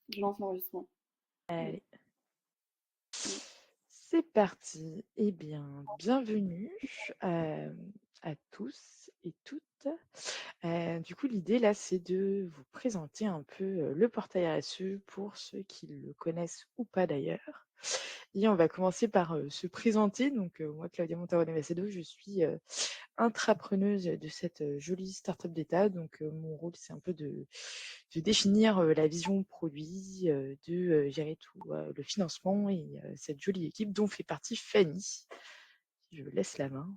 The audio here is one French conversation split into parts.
Je lance l'enregistrement. Allez, Mm. c'est parti. Eh bien, bienvenue à tous et toutes. Du coup, l'idée là, c'est de vous présenter un peu le portail RSE pour ceux qui le connaissent ou pas d'ailleurs. Et on va commencer par se présenter. Donc, moi, Claudia Montaro-Macedo, je suis intrapreneuse de cette jolie start-up d'État. Donc, mon rôle, c'est un peu de définir la vision produit, de gérer tout le financement et cette jolie équipe dont fait partie Fanny. Je laisse la main.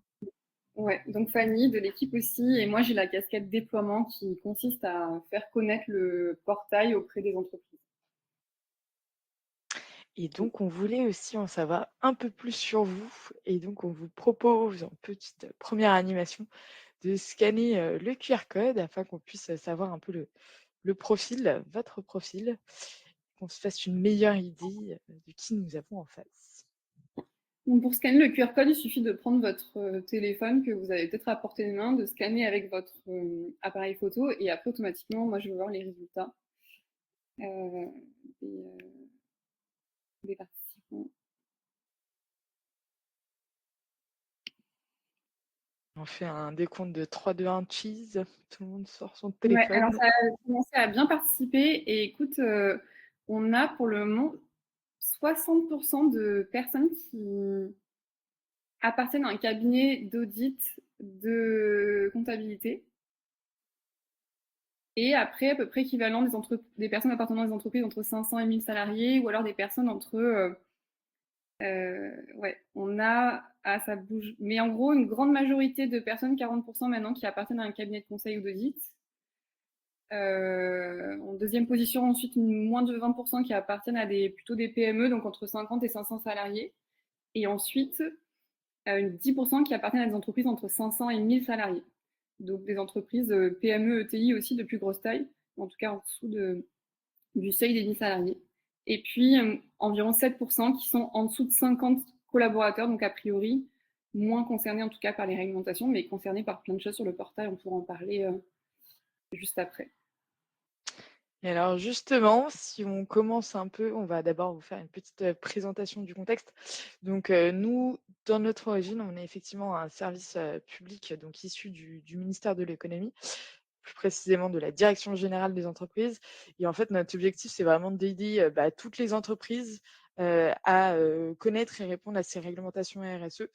Ouais, donc Fanny de l'équipe aussi, et moi j'ai la casquette déploiement qui consiste à faire connaître le portail auprès des entreprises. Et donc, on voulait aussi en savoir un peu plus sur vous. Et donc, on vous propose en petite première animation de scanner le QR code afin qu'on puisse savoir un peu le profil, votre profil, qu'on se fasse une meilleure idée de qui nous avons en face. Donc pour scanner le QR code, il suffit de prendre votre téléphone que vous avez peut-être à portée de main, de scanner avec votre appareil photo, et après automatiquement, moi je vais voir les résultats euh, des, des participants. On fait un décompte de 3, 2, 1, cheese. Tout le monde sort son Ouais, alors téléphone. ça a commencé à bien participer, et écoute, on a pour le moment 60% de personnes qui appartiennent à un cabinet d'audit de comptabilité. Et après, à peu près équivalent des personnes appartenant à des entreprises entre 500 et 1000 salariés, ou alors des personnes entre... ouais, on a... Ah, ça bouge. Mais en gros, une grande majorité de personnes, 40% maintenant, qui appartiennent à un cabinet de conseil ou d'audit. En deuxième position, ensuite, moins de 20% qui appartiennent à plutôt des PME, donc entre 50 et 500 salariés. Et ensuite, 10% qui appartiennent à des entreprises entre 500 et 1000 salariés. Donc des entreprises PME, ETI aussi de plus grosse taille, en tout cas en dessous du seuil des 1000 salariés. Et puis environ 7% qui sont en dessous de 50 collaborateurs, donc a priori moins concernés en tout cas par les réglementations, mais concernés par plein de choses sur le portail. On pourra en parler juste après. Et alors justement, si on commence un peu, on va d'abord vous faire une petite présentation du contexte. Donc nous, dans notre origine, on est effectivement un service public donc issu du ministère de l'économie, plus précisément de la direction générale des entreprises. Et en fait, notre objectif, c'est vraiment d'aider toutes les entreprises à connaître et répondre à ces réglementations RSE.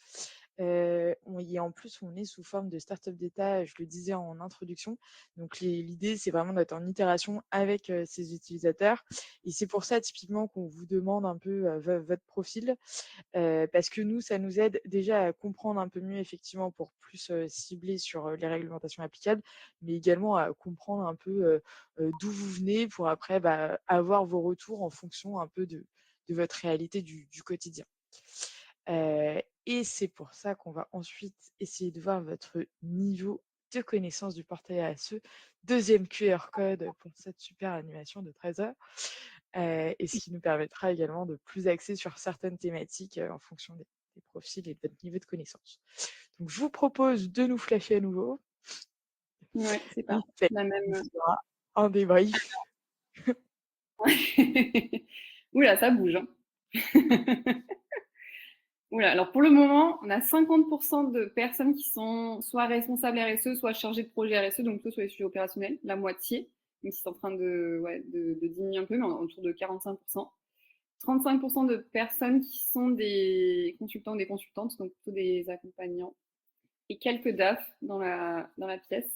Et en plus, on est sous forme de start-up d'État, je le disais en introduction. Donc l'idée, c'est vraiment d'être en itération avec ces utilisateurs. Et c'est pour ça, typiquement, qu'on vous demande un peu votre profil, parce que nous, ça nous aide déjà à comprendre un peu mieux, effectivement, pour plus cibler sur les réglementations applicables, mais également à comprendre un peu d'où vous venez pour après avoir vos retours en fonction un peu de votre réalité du quotidien. Et c'est pour ça qu'on va ensuite essayer de voir votre niveau de connaissance du portail RSE. Deuxième QR code pour cette super animation de 13 heures. Et ce qui nous permettra également de plus axer sur certaines thématiques en fonction des profils et de votre niveau de connaissance. Donc, je vous propose de nous flasher à nouveau. Ouais, c'est Et pas Fanny la nous même. fera un débrief. Oula, ça bouge. Hein. Oula, alors pour le moment, on a 50% de personnes qui sont soit responsables RSE, soit chargées de projet RSE, donc plutôt sur les sujets opérationnels, la moitié, même si c'est en train de diminuer un peu, mais autour de 45%. 35% de personnes qui sont des consultants ou des consultantes, donc plutôt des accompagnants, et quelques DAF dans la pièce.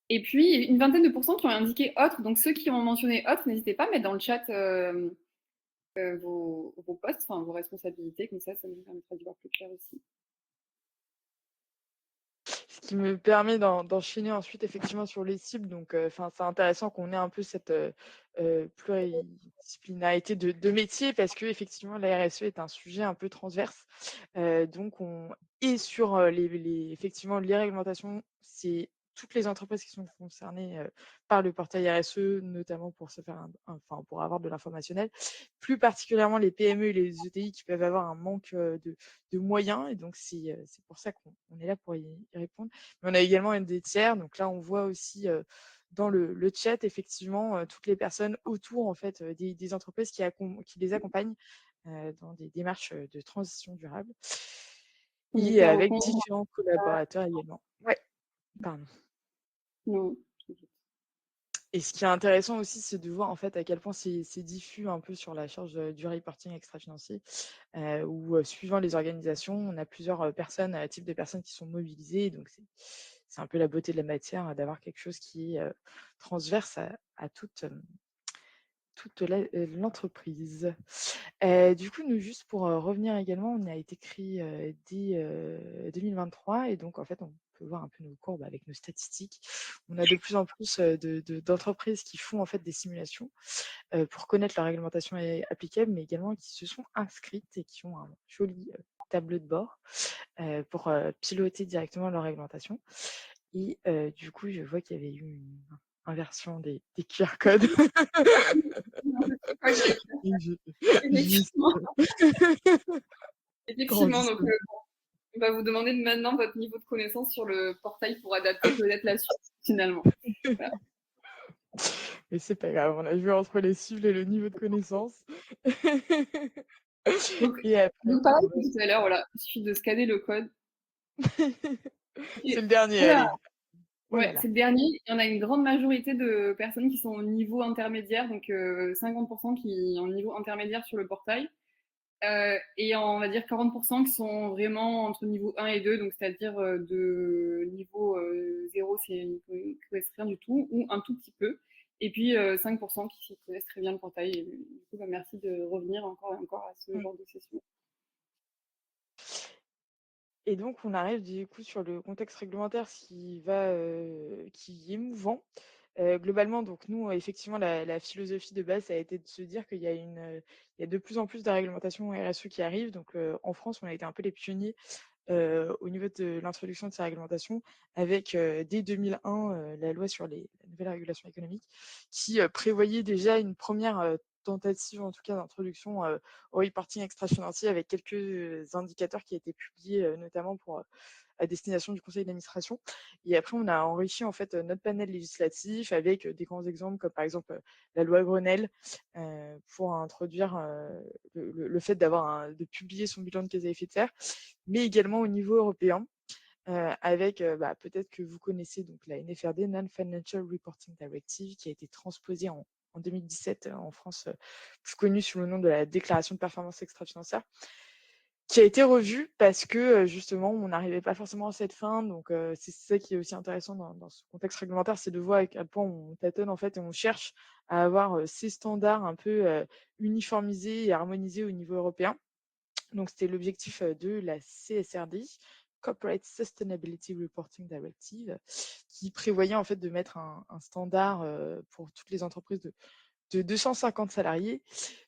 Et puis, une vingtaine de pourcents qui ont indiqué autre, donc ceux qui ont mentionné autre, n'hésitez pas à mettre dans le chat vos postes, enfin vos responsabilités, comme ça nous permettra d'y voir plus clair aussi. Ce qui me permet d'enchaîner ensuite effectivement sur les cibles. Donc, c'est intéressant qu'on ait un peu cette pluridisciplinarité de métier parce que effectivement la RSE est un sujet un peu transverse. Donc, on est sur effectivement les réglementations, c'est toutes les entreprises qui sont concernées par le portail RSE, notamment pour se faire enfin pour avoir de l'informationnel, plus particulièrement les PME et les ETI qui peuvent avoir un manque de moyens. Et donc, c'est pour ça qu'on est là pour y répondre. Mais on a également des tiers. Donc là, on voit aussi dans le chat effectivement, toutes les personnes autour en fait, des entreprises qui les accompagnent, dans des démarches, de transition durable On et était en avec compte. différents collaborateurs également. Ouais, pardon. Non. Et ce qui est intéressant aussi, c'est de voir en fait à quel point c'est diffus un peu sur la charge, du reporting extra-financier, où, suivant les organisations, on a plusieurs, personnes, types de personnes qui sont mobilisées. Donc c'est un peu la beauté de la matière, d'avoir quelque chose qui est, transverse à toute l'entreprise. Du coup, nous, juste pour, revenir également, on a été créé, dès, 2023 et donc en fait, on peut voir un peu nos courbes avec nos statistiques. On a de plus en plus, d'entreprises qui font en fait des simulations, pour connaître la réglementation applicable, mais également qui se sont inscrites et qui ont un joli, tableau de bord, pour, piloter directement leur réglementation et du coup, je vois qu'il y avait eu une inversion des QR codes. Et je Effectivement, Grand effectivement. Donc, discours. on va vous demander de maintenant votre niveau de connaissance sur le portail pour adapter peut-être la suite, finalement. Voilà. Mais c'est pas grave, on a vu entre les cibles et le niveau de connaissance. Donc, Et après, donc pareil on va que tout à l'heure, voilà, il suffit de scanner le code. c'est Et le dernier, oula, allez. Oh là ouais, là. c'est le dernier. Il y en a une grande majorité de personnes qui sont au niveau intermédiaire, donc 50% qui ont niveau intermédiaire sur le portail. Et on va dire 40% qui sont vraiment entre niveau 1 et 2, donc c'est-à-dire de niveau 0, ils ne connaissent rien du tout, ou un tout petit peu. Et puis 5% qui connaissent très bien le portail. Et du coup, bah, merci de revenir encore et encore à ce Mmh. genre de session. Et donc on arrive du coup sur le contexte réglementaire qui est mouvant. Globalement, donc nous, effectivement, la philosophie de base, ça a été de se dire qu'il y a de plus en plus de réglementations RSE qui arrivent. Donc, en France, on a été un peu les pionniers, au niveau de l'introduction de ces réglementations avec, dès 2001, la loi sur la nouvelle régulation économique qui, prévoyait déjà une première tentative, en tout cas, d'introduction, au reporting extra-financier avec quelques indicateurs qui étaient publiés, notamment à destination du conseil d'administration. Et après, on a enrichi en fait notre panel législatif avec des grands exemples comme par exemple la loi Grenelle pour introduire le fait de publier son bilan de gaz à effet de serre, mais également au niveau européen. Avec, peut-être que vous connaissez donc la NFRD, Non-Financial Reporting Directive, qui a été transposée en 2017 en France, plus connue sous le nom de la déclaration de performance extra-financière, qui a été revue parce que, justement, on n'arrivait pas forcément à cette fin. Donc, c'est ça qui est aussi intéressant dans ce contexte réglementaire, c'est de voir à quel point on tâtonne, en fait, et on cherche à avoir, ces standards un peu, uniformisés et harmonisés au niveau européen. Donc c'était l'objectif, de la CSRD, Corporate Sustainability Reporting Directive, qui prévoyait, en fait, de mettre un standard, pour toutes les entreprises de 250 salariés,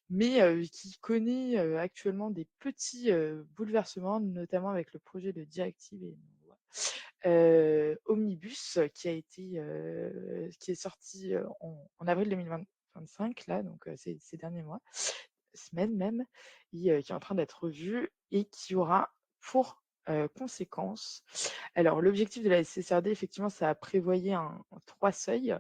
mais qui connaît, actuellement des petits, bouleversements, notamment avec le projet de directive et une loi, omnibus qui est sorti, en avril 2025 là, donc ces derniers mois, semaines même, et qui est en train d'être revu et qui aura pour, conséquence alors l'objectif de la CSRD effectivement, ça a prévoyé 3 seuils,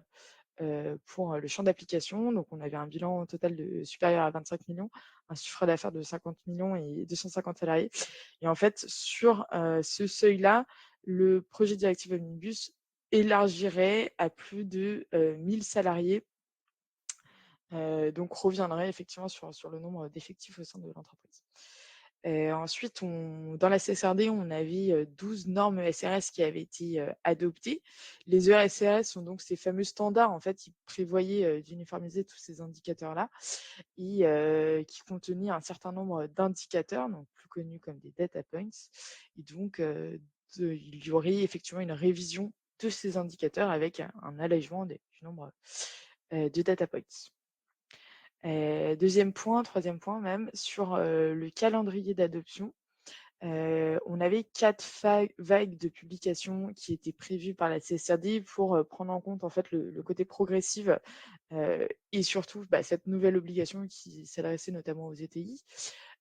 pour, le champ d'application. Donc on avait un bilan total supérieur à 25 millions, un chiffre d'affaires de 50 millions et 250 salariés. Et en fait, sur, ce seuil-là, le projet directive Omnibus élargirait à plus de, 1 000 salariés, donc reviendrait effectivement sur le nombre d'effectifs au sein de l'entreprise. Ensuite, dans la CSRD, on avait, 12 normes ESRS qui avaient été, adoptées. Les ESRS sont donc ces fameux standards, en fait, qui prévoyaient, d'uniformiser tous ces indicateurs-là et qui contenaient un certain nombre d'indicateurs, donc plus connus comme des data points. Et donc, il y aurait effectivement une révision de ces indicateurs avec un allègement du nombre, de data points. 2e point, 3e point même, sur, le calendrier d'adoption. On avait 4 vagues de publications qui étaient prévues par la CSRD pour, prendre en compte en fait le côté progressif, et surtout, cette nouvelle obligation qui s'adressait notamment aux ETI.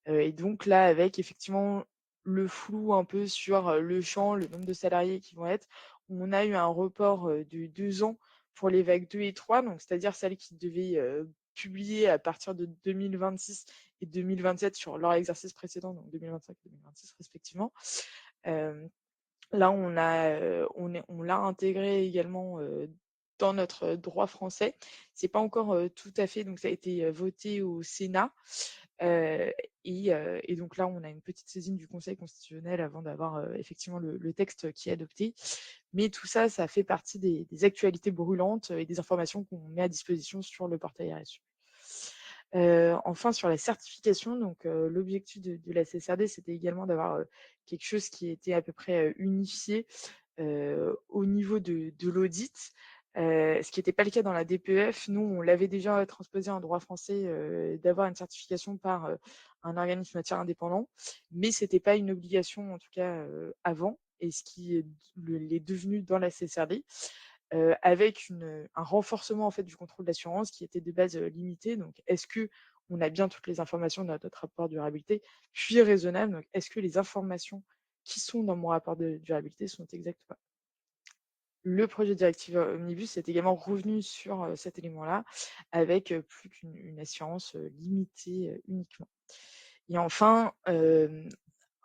Et donc là, avec effectivement le flou un peu sur, le champ, le nombre de salariés qui vont être, on a eu un report, de 2 ans pour les vagues 2 et 3, donc c'est-à-dire celles qui devaient, publier à partir de 2026 et 2027 sur leur exercice précédent, donc 2025 et 2026 respectivement. Hem, Là, on l'a intégré également, dans notre droit français. C'est pas encore, tout à fait, donc ça a été, voté au Sénat, heu et donc là, on a une petite saisine du Conseil constitutionnel avant d'avoir, effectivement le texte qui est adopté. Mais tout ça, ça fait partie des actualités brûlantes, et des informations qu'on met à disposition sur le portail RSU. Enfin sur la certification, donc l'objectif de la CSRD, c'était également d'avoir, quelque chose qui était à peu près, unifié, au niveau de l'audit, ce qui était pas le cas dans la DPEF. Nous, on l'avait déjà transposé en droit français, d'avoir une certification par, un organisme matière indépendant, mais c'était pas une obligation en tout cas, avant, et ce qui est l'est devenu dans la CSRD, avec un renforcement en fait du contrôle d'assurance qui était de base, limité. Donc est-ce qu'on a bien toutes les informations dans notre rapport de durabilité? Puis raisonnable, donc est-ce que les informations qui sont dans mon rapport de durabilité sont exactes ou pas? Le projet de directive, omnibus est également revenu sur, cet élément-là avec, plus qu'une assurance, limitée, uniquement. Et enfin,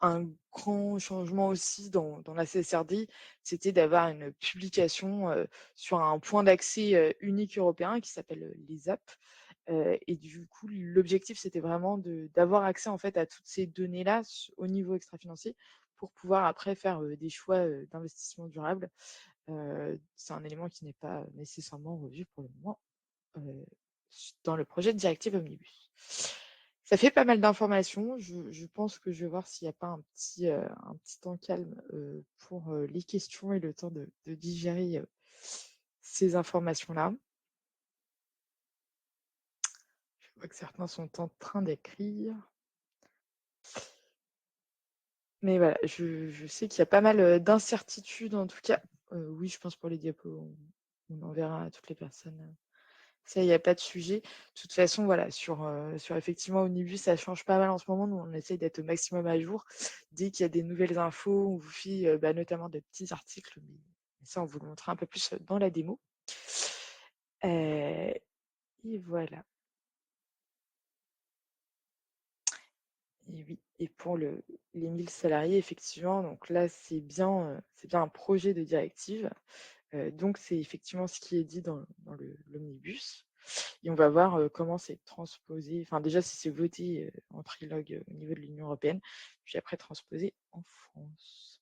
un grand changement aussi dans la CSRD, c'était d'avoir une publication, sur un point d'accès, unique européen qui s'appelle, l'ESAP. Et du coup, l'objectif, c'était vraiment d'avoir accès, en fait, à toutes ces données-là au niveau extra-financier pour pouvoir après faire, des choix, d'investissement durable. C'est un élément qui n'est pas nécessairement revu pour le moment, heu, dans le projet de directive omnibus. Ça fait pas mal d'informations. Je pense que je vais voir s'il n'y a pas un petit temps calme, pour, les questions et le temps de digérer, ces informations-là. Je vois que certains sont en train d'écrire. Mais voilà, je sais qu'il y a pas mal, d'incertitudes en tout cas. Oui, je pense pour les diapos, on enverra à toutes les personnes. Ça, il y a pas de sujet. De toute façon, voilà, sur effectivement Omnibus, ça change pas mal en ce moment. Nous, on essaye d'être au maximum à jour. Dès qu'il y a des nouvelles infos, on vous file, notamment de petits articles, mais ça, on vous le montrera un peu plus, dans la démo. Heu et voilà. Et oui, et pour les 1 000 salariés, effectivement, donc là, c'est bien un projet de directive. Donc c'est effectivement ce qui est dit dans l'omnibus, et on va voir, comment c'est transposé, enfin déjà si c'est voté, en trilogue, au niveau de l'Union européenne, puis après transposé en France.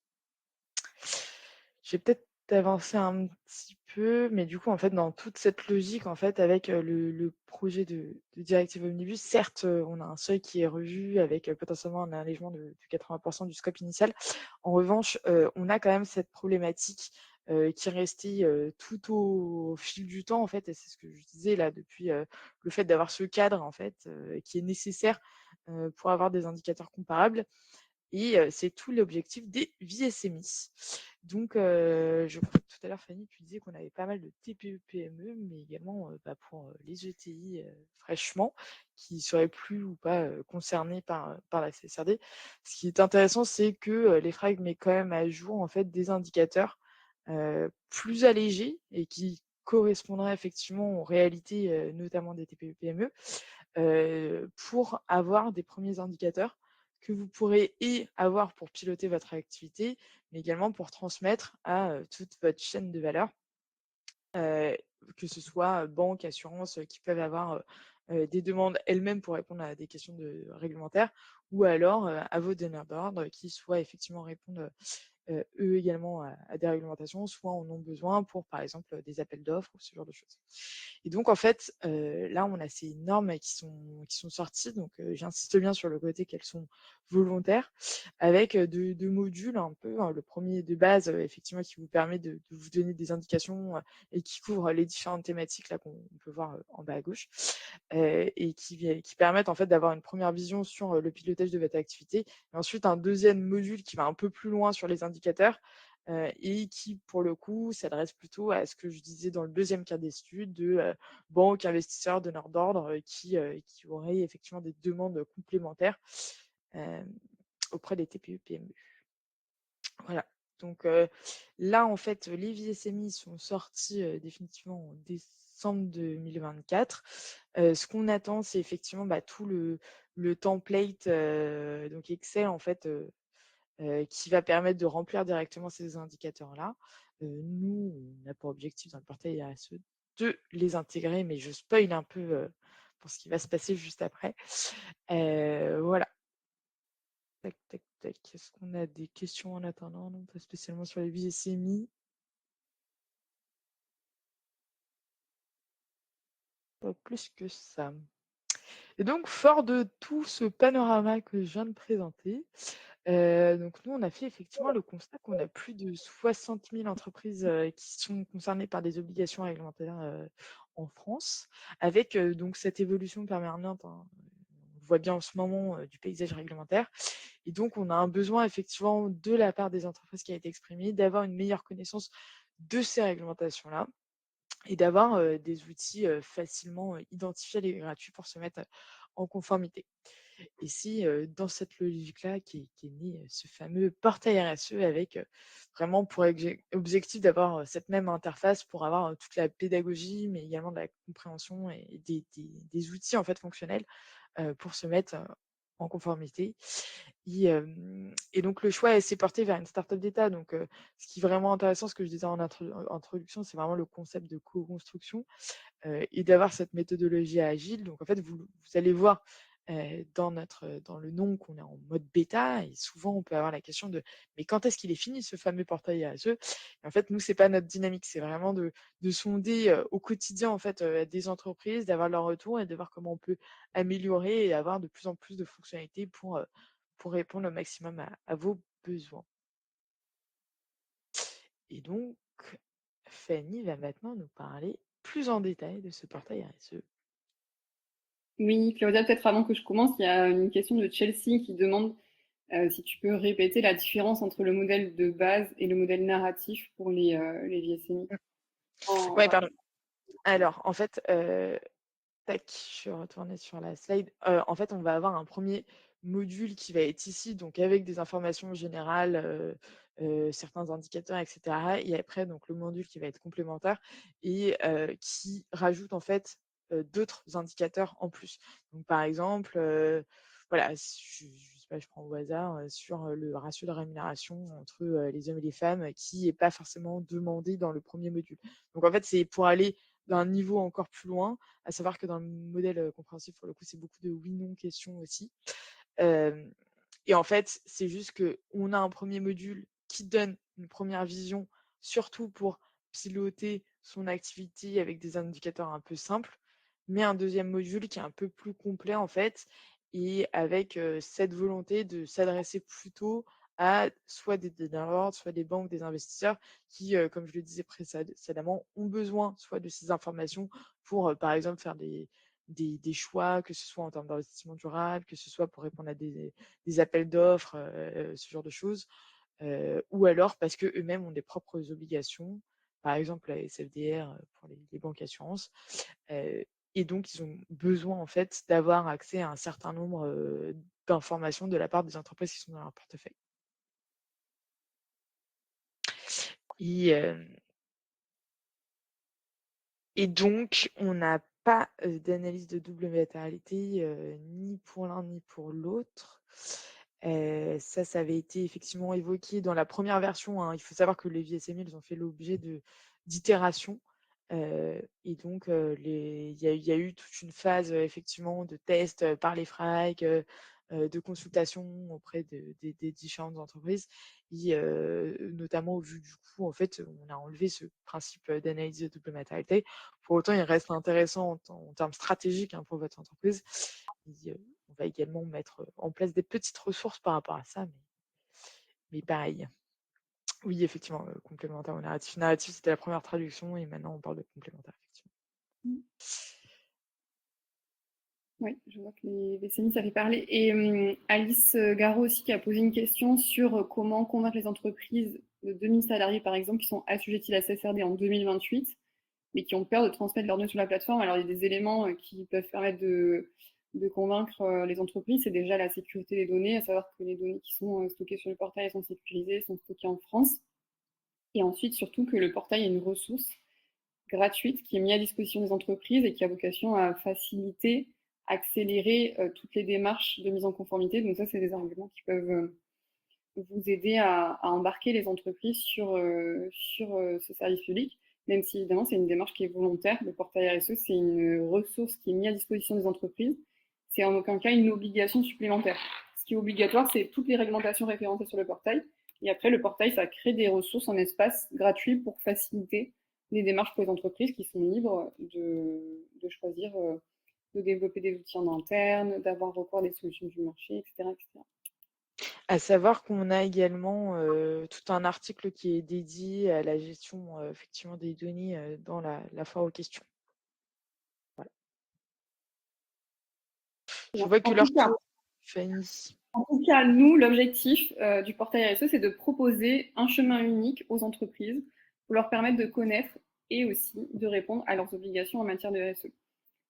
Je vais peut-être avancer un petit peu, mais du coup, en fait, dans toute cette logique, en fait, avec, le projet de directive omnibus, certes, on a un seuil qui est revu avec, potentiellement un allégement de 80 du scope initial. En revanche, on a quand même cette problématique, qui est restée, tout au fil du temps, en fait, et c'est ce que je disais là depuis, le fait d'avoir ce cadre, en fait, qui est nécessaire, pour avoir des indicateurs comparables. Et c'est tout l'objectif des VSMI. Donc je crois que tout à l'heure, Fanny, tu disais qu'on avait pas mal de TPE-PME, mais également, pour, les ETI, fraîchement, qui seraient plus ou pas, concernés par la CSRD. Ce qui est intéressant, c'est que, l'EFRAG met quand même à jour, en fait, des indicateurs, plus allégés et qui correspondraient effectivement aux réalités, notamment des TPE-PME, pour avoir des premiers indicateurs que vous pourrez avoir pour piloter votre activité, mais également pour transmettre à, toute votre chaîne de valeur, heu, que ce soit, banque, assurance, qui peuvent avoir, des demandes elles-mêmes pour répondre à des questions réglementaires, ou alors, à vos donneurs d'ordre qui soit effectivement répondent, eux également à des réglementations, soit en ont besoin pour, par exemple, des appels d'offres ou ce genre de choses. Et donc en fait, là, on a ces normes qui sont sorties, donc j'insiste bien sur le côté qu'elles sont volontaires, avec, 2 modules un peu, hein. Le premier de base, effectivement, qui vous permet de vous donner des indications, et qui couvre les différentes thématiques là qu'on peut voir, en bas à gauche, et qui permettent en fait d'avoir une première vision sur, le pilotage de votre activité, et ensuite un deuxième module qui va un peu plus loin sur les indicateurs, et qui pour le coup s'adresse plutôt à ce que je disais dans le deuxième cas d'étude de, banques, investisseurs, donneurs d'ordre, qui auraient effectivement des demandes complémentaires, hem, auprès des TPE-PME. Voilà. Donc là, en fait, les VSMI sont sortis, définitivement en décembre 2024. Ce qu'on attend, c'est effectivement, bah, tout le template, donc Excel, en fait, qui va permettre de remplir directement ces indicateurs-là. Nous, on a pour objectif dans le portail RSE de les intégrer, mais je spoil un peu, pour ce qui va se passer juste après. Voilà. Tac, tac, tac. Est-ce qu'on a des questions en attendant? Non, pas spécialement sur les VSMI. Pas plus que ça. Et donc, fort de tout ce panorama que je viens de présenter, donc nous, on a fait effectivement le constat qu'on a plus de 60 000 entreprises, qui sont concernées par des obligations réglementaires, en France, avec, donc cette évolution permanente, hein, on le voit bien en ce moment, du paysage réglementaire. Et donc, on a un besoin effectivement de la part des entreprises qui a été exprimé, d'avoir une meilleure connaissance de ces réglementations-là et d'avoir, des outils, facilement, identifiables et gratuits pour se mettre, en conformité. Et c'est, dans cette logique-là qu'est né, ce fameux portail RSE avec, vraiment pour objectif d'avoir, cette même interface pour avoir, toute la pédagogie, mais également de la compréhension et des outils en fait fonctionnels, pour se mettre, en conformité. Et donc le choix s'est porté vers une start-up d'État. Donc, ce qui est vraiment intéressant, ce que je disais en introduction, c'est vraiment le concept de co-construction, et d'avoir cette méthodologie agile. Donc en fait, vous allez voir, dans le nom qu'on est en mode bêta et souvent on peut avoir la question de: «Mais quand est-ce qu'il est fini ce fameux portail RSE?» Et en fait, nous, c'est pas notre dynamique, c'est vraiment de sonder, au quotidien en fait, des entreprises, d'avoir leur retour et de voir comment on peut améliorer et avoir de plus en plus de fonctionnalités pour répondre au maximum à vos besoins. Et donc, Fanny va maintenant nous parler plus en détail de ce portail RSE. Oui, Claudia, peut-être avant que je commence, il y a une question de Chelsea qui demande si tu peux répéter la différence entre le modèle de base et le modèle narratif pour les VSMI. Mmh. En Ouais, pardon. Alors, en fait, tac, je suis retournée sur la slide. En fait, on va avoir un premier module qui va être ici, donc avec des informations générales, certains indicateurs et cetera, et après donc le module qui va être complémentaire et qui rajoute en fait, d'autres indicateurs en plus. Donc par exemple, voilà, si je sais pas, je prends au hasard, sur, le ratio de rémunération entre, les hommes et les femmes, qui est pas forcément demandé dans le premier module. Donc en fait, c'est pour aller d'un niveau encore plus loin, à savoir que dans le modèle, compréhensif, pour le coup, c'est beaucoup de oui/non questions aussi. Hem Et en fait, c'est juste qu'on a un premier module qui donne une première vision, surtout pour piloter son activité avec des indicateurs un peu simples, mais un deuxième module qui est un peu plus complet, en fait, et avec, cette volonté de s'adresser plutôt à soit des donneurs soit des banques, des investisseurs qui, comme je le disais précédemment, ont besoin soit de ces informations pour, par exemple, faire des choix, que ce soit en termes d'investissement durable, que ce soit pour répondre à des appels d'offres, ce genre de choses, ou alors parce qu'eux-mêmes ont des propres obligations, par exemple la SFDR, pour les banques assurances, heu et donc ils ont besoin en fait d'avoir accès à un certain nombre, d'informations de la part des entreprises qui sont dans leur portefeuille. Et hem et donc on n'a pas, d'analyse de double matérialité, ni pour l'un ni pour l'autre. Ça avait été effectivement évoqué dans la première version, hein. Il faut savoir que les VSMI, ils ont fait l'objet d'itérations, et donc il y a eu toute une phase, effectivement de test, par les FRAC, de consultation auprès des différentes entreprises et notamment au vu du coup, en fait, on a enlevé ce principe, d'analyse de double matérialité. Pour autant, il reste intéressant en termes stratégiques, hein, pour votre entreprise. Et on va également mettre, en place des petites ressources par rapport à ça, mais pareil. Oui, effectivement, complémentaire au narratif. Narratif, c'était la première traduction et maintenant on parle de complémentaire, effectivement. Oui, je vois que les VCMI, ça fait parler. Et Alice Garot aussi qui a posé une question sur comment convaincre les entreprises de 2000 salariés, par exemple, qui sont assujettis à la CSRD en 2028, mais qui ont peur de transmettre leurs données sur la plateforme. Alors, il y a des éléments qui peuvent permettre de convaincre les entreprises. C'est déjà la sécurité des données, à savoir que les données qui sont stockées sur le portail sont sécurisées, sont stockées en France. Et ensuite, surtout que le portail est une ressource gratuite qui est mise à disposition des entreprises et qui a vocation à faciliter, accélérer toutes les démarches de mise en conformité. Donc ça, c'est des arguments qui peuvent vous aider à embarquer les entreprises sur ce service public, même si évidemment c'est une démarche qui est volontaire. Le portail RSE, c'est une ressource qui est mise à disposition des entreprises. C'est en aucun cas une obligation supplémentaire. Ce qui est obligatoire, c'est toutes les réglementations référencées sur le portail. Et après, le portail, ça crée des ressources en espace gratuit pour faciliter les démarches pour les entreprises qui sont libres de choisir de développer des outils en interne, d'avoir recours à des solutions du marché, etc. etc. À savoir qu'on a également, tout un article qui est dédié à la gestion, effectivement des données, dans la foire aux questions. Voilà. Je vois que En l'heure tout cas, tourne, Fanny. En tout cas, nous, l'objectif du portail RSE, c'est de proposer un chemin unique aux entreprises pour leur permettre de connaître et aussi de répondre à leurs obligations en matière de RSE.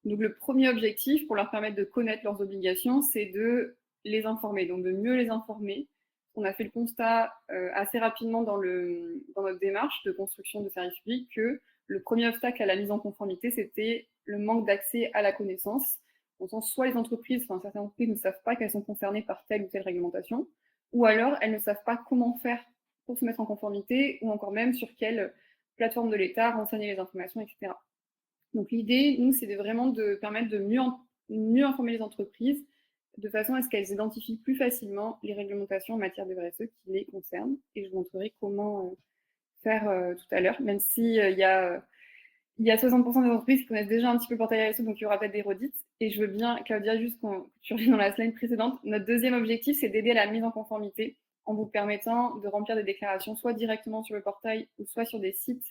Donc, le premier objectif pour leur permettre de connaître leurs obligations, c'est de les informer, donc de mieux les informer. On a fait le constat assez rapidement dans notre démarche de construction de services publics que le premier obstacle à la mise en conformité, c'était le manque d'accès à la connaissance. Au sens, soit les entreprises, enfin certaines entreprises ne savent pas qu'elles sont concernées par telle ou telle réglementation, ou alors elles ne savent pas comment faire pour se mettre en conformité, ou encore même sur quelle plateforme de l'État renseigner les informations, etc. Donc l'idée, nous, c'est vraiment de permettre de mieux informer les entreprises de façon à ce qu'elles identifient plus facilement les réglementations en matière de RSE qui les concernent. Et je vous montrerai comment faire tout à l'heure, même si il y a 60% des entreprises qui connaissent déjà un petit peu le portail RSE, donc il y aura peut-être des redites. Et je veux bien, Claudia, juste qu'on tu reviennes dans la slide précédente, notre deuxième objectif, c'est d'aider à la mise en conformité en vous permettant de remplir des déclarations soit directement sur le portail ou soit sur des sites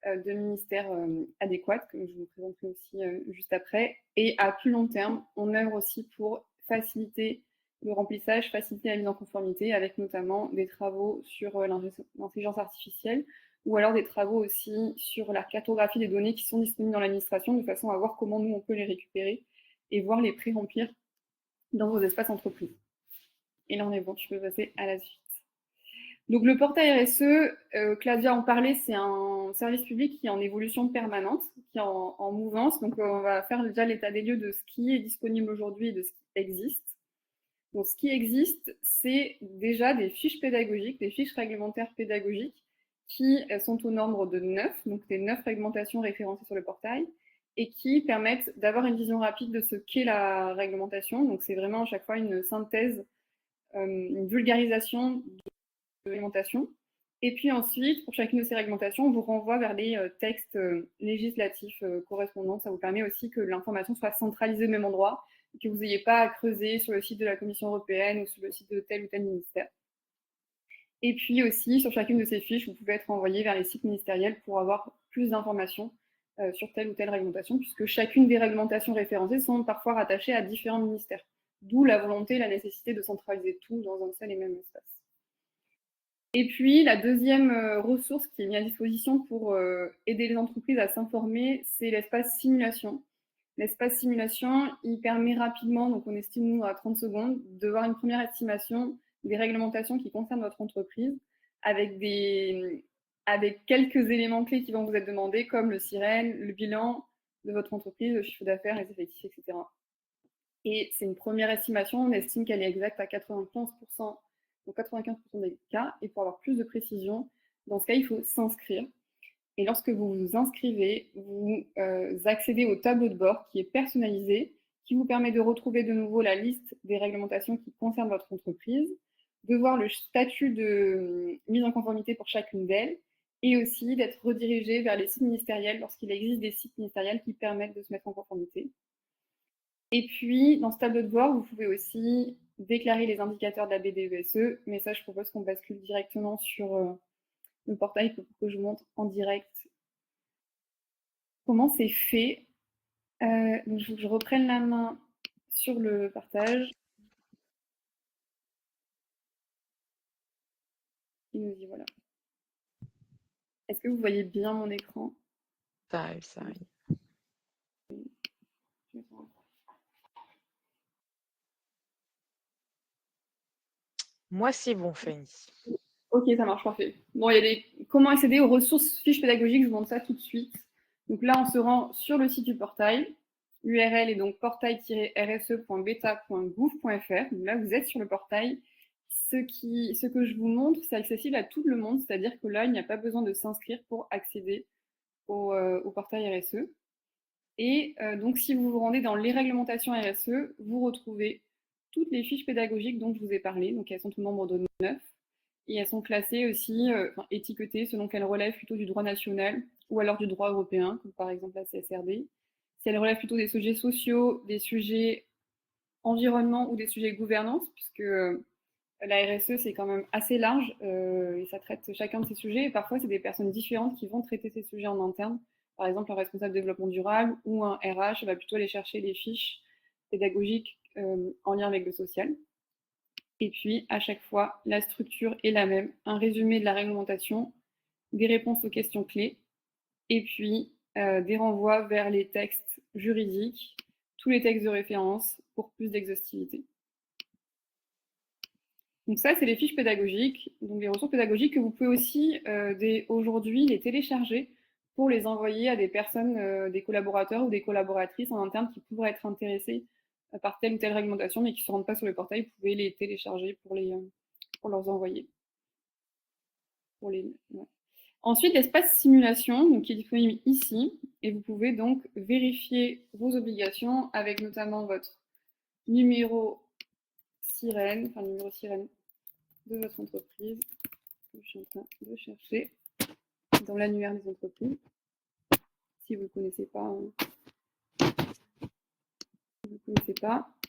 de ministères adéquats, que je vous présenterai aussi juste après. Et à plus long terme, on œuvre aussi pour faciliter le remplissage, faciliter la mise en conformité, avec notamment des travaux sur l'intelligence artificielle, ou alors des travaux aussi sur la cartographie des données qui sont disponibles dans l'administration, de façon à voir comment nous, on peut les récupérer et voir les pré-remplir dans vos espaces entreprises. Et là, on est bon, tu peux passer à la suite. Donc le portail RSE, Claudia en parlait, c'est un service public qui est en évolution permanente, qui est en mouvance. Donc on va faire déjà l'état des lieux de ce qui est disponible aujourd'hui et de ce qui existe. Donc ce qui existe, c'est déjà des fiches pédagogiques, des fiches réglementaires pédagogiques qui sont au nombre de 9, donc des 9 réglementations référencées sur le portail, et qui permettent d'avoir une vision rapide de ce qu'est la réglementation. Donc c'est vraiment à chaque fois une synthèse, une vulgarisation réglementation. Et puis ensuite, pour chacune de ces réglementations, on vous renvoie vers les textes législatifs correspondants. Ça vous permet aussi que l'information soit centralisée au même endroit et que vous n'ayez pas à creuser sur le site de la Commission européenne ou sur le site de tel ou tel ministère. Et puis aussi, sur chacune de ces fiches, vous pouvez être envoyé vers les sites ministériels pour avoir plus d'informations sur telle ou telle réglementation, puisque chacune des réglementations référencées sont parfois rattachées à différents ministères. D'où la volonté, la nécessité de centraliser tout dans un seul et même espace. Et puis, la deuxième ressource qui est mise à disposition pour aider les entreprises à s'informer, c'est l'espace simulation. L'espace simulation, il permet rapidement, donc on estime nous à 30 secondes, de voir une première estimation des réglementations qui concernent votre entreprise avec quelques éléments clés qui vont vous être demandés, comme le SIREN, le bilan de votre entreprise, le chiffre d'affaires, les effectifs, etc. Et c'est une première estimation, on estime qu'elle est exacte à 95%, donc 95% des cas. Et pour avoir plus de précision, dans ce cas, il faut s'inscrire. Et lorsque vous vous inscrivez, vous accédez au tableau de bord qui est personnalisé, qui vous permet de retrouver de nouveau la liste des réglementations qui concernent votre entreprise, de voir le statut de mise en conformité pour chacune d'elles, et aussi d'être redirigé vers les sites ministériels lorsqu'il existe des sites ministériels qui permettent de se mettre en conformité. Et puis, dans ce tableau de bord, vous pouvez aussi déclarer les indicateurs de la BDESE, mais ça, je propose qu'on bascule directement sur le portail pour que je vous montre en direct comment c'est fait. Donc, je reprenne la main sur le partage. Il nous dit voilà. Est-ce que vous voyez bien mon écran? Ça arrive, ça arrive. Moi, c'est bon, Fanny. Ok, ça marche, parfait. Bon, il y a des comment accéder aux ressources fiches pédagogiques, je vous montre ça tout de suite. Donc là, on se rend sur le site du portail. L'URL est donc portail-rse.beta.gouv.fr. Donc là, vous êtes sur le portail. Ce que je vous montre, c'est accessible à tout le monde, c'est-à-dire que là, il n'y a pas besoin de s'inscrire pour accéder au portail RSE. Et donc, si vous vous rendez dans les réglementations RSE, vous retrouvez toutes les fiches pédagogiques dont je vous ai parlé. Donc, elles sont au nombre de 9. Et elles sont classées aussi, étiquetées selon qu'elles relèvent plutôt du droit national ou alors du droit européen, comme par exemple la CSRD. Si elles relèvent plutôt des sujets sociaux, des sujets environnement ou des sujets gouvernance, puisque la RSE, c'est quand même assez large et ça traite chacun de ces sujets. Et parfois, c'est des personnes différentes qui vont traiter ces sujets en interne. Par exemple, un responsable de développement durable ou un RH va plutôt aller chercher les fiches pédagogiques en lien avec le social. Et puis, à chaque fois, la structure est la même. Un résumé de la réglementation, des réponses aux questions clés, et puis des renvois vers les textes juridiques, tous les textes de référence pour plus d'exhaustivité. Donc ça, c'est les fiches pédagogiques, donc les ressources pédagogiques que vous pouvez aussi aujourd'hui les télécharger pour les envoyer à des personnes, des collaborateurs ou des collaboratrices en interne qui pourraient être intéressés par telle ou telle réglementation, mais qui ne se rendent pas sur le portail. Vous pouvez les télécharger pour leur envoyer. Ouais. Ensuite, l'espace simulation, donc, qui est disponible ici, et vous pouvez donc vérifier vos obligations avec notamment votre numéro sirène, enfin numéro sirène de votre entreprise, que je suis en train de chercher dans l'annuaire des entreprises. Si vous ne connaissez pas,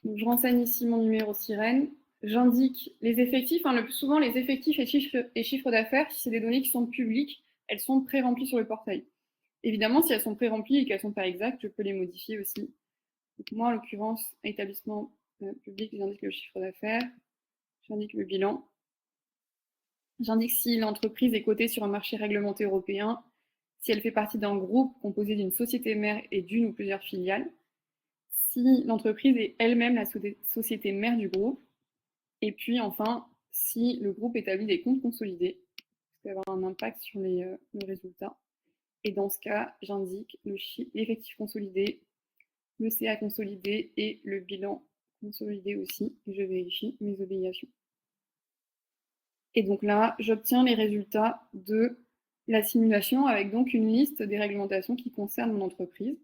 Donc, je renseigne ici mon numéro sirène. J'indique les effectifs. Le plus souvent, les effectifs et chiffres d'affaires, si c'est des données qui sont publiques, elles sont pré-remplies sur le portail. Évidemment, si elles sont pré-remplies et qu'elles ne sont pas exactes, je peux les modifier aussi. Donc moi, en l'occurrence, établissement public, j'indique le chiffre d'affaires, j'indique le bilan. J'indique si l'entreprise est cotée sur un marché réglementé européen, si elle fait partie d'un groupe composé d'une société mère et d'une ou plusieurs filiales, si l'entreprise est elle-même la société mère du groupe, et puis enfin, si le groupe établit des comptes consolidés, ça peut avoir un impact sur les résultats. Et dans ce cas, j'indique l'effectif consolidé, le CA consolidé et le bilan consolidé aussi. Et je vérifie mes obligations. Et donc là, j'obtiens les résultats de la simulation avec donc une liste des réglementations qui concernent mon entreprise.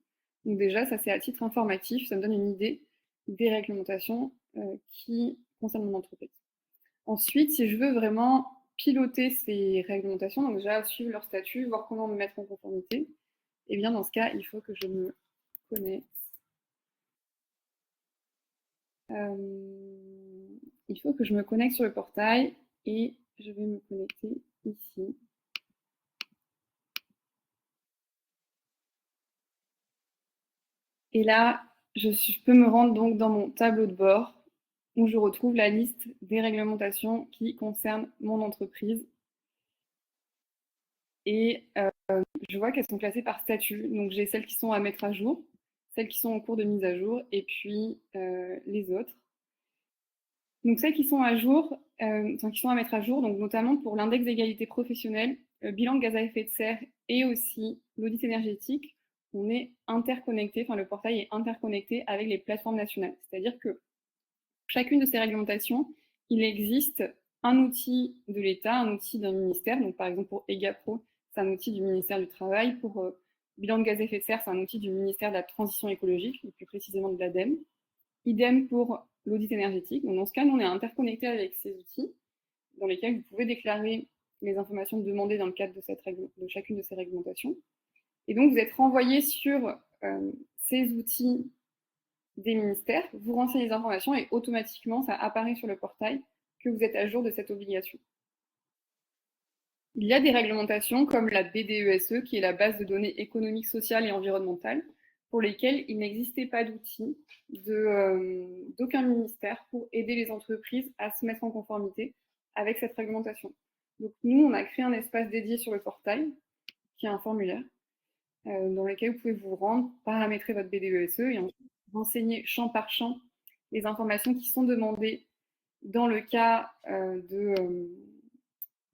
Donc déjà, ça c'est à titre informatif, ça me donne une idée des réglementations qui concernent mon entreprise. Ensuite, si je veux vraiment piloter ces réglementations, donc déjà suivre leur statut, voir comment me mettre en conformité, et bien dans ce cas, il faut que je me connecte. Il faut que je me connecte sur le portail et je vais me connecter ici. Et là, je peux me rendre donc dans mon tableau de bord où je retrouve la liste des réglementations qui concernent mon entreprise. Et je vois qu'elles sont classées par statut. Donc j'ai celles qui sont à mettre à jour, celles qui sont en cours de mise à jour, et puis les autres. Donc celles qui sont à jour, qui sont à mettre à jour, donc notamment pour l'index d'égalité professionnelle, bilan de gaz à effet de serre et aussi l'audit énergétique, on est interconnecté, le portail est interconnecté avec les plateformes nationales. C'est-à-dire que chacune de ces réglementations, il existe un outil de l'État, un outil d'un ministère. Donc par exemple pour EGAPRO, c'est un outil du ministère du Travail. Pour bilan de gaz à effet de serre, c'est un outil du ministère de la Transition écologique, plus précisément de l'ADEME. Idem pour l'audit énergétique. Donc dans ce cas, nous, on est interconnecté avec ces outils dans lesquels vous pouvez déclarer les informations demandées dans le cadre de chacune de ces réglementations. Et donc, vous êtes renvoyé sur ces outils des ministères, vous renseignez les informations et automatiquement, ça apparaît sur le portail que vous êtes à jour de cette obligation. Il y a des réglementations comme la BDESE, qui est la base de données économiques, sociales et environnementales, pour lesquelles il n'existait pas d'outils d'aucun ministère pour aider les entreprises à se mettre en conformité avec cette réglementation. Donc nous, on a créé un espace dédié sur le portail, qui est un formulaire, dans lequel vous pouvez vous rendre, paramétrer votre BDESE et ensuite renseigner champ par champ les informations qui sont demandées dans le cas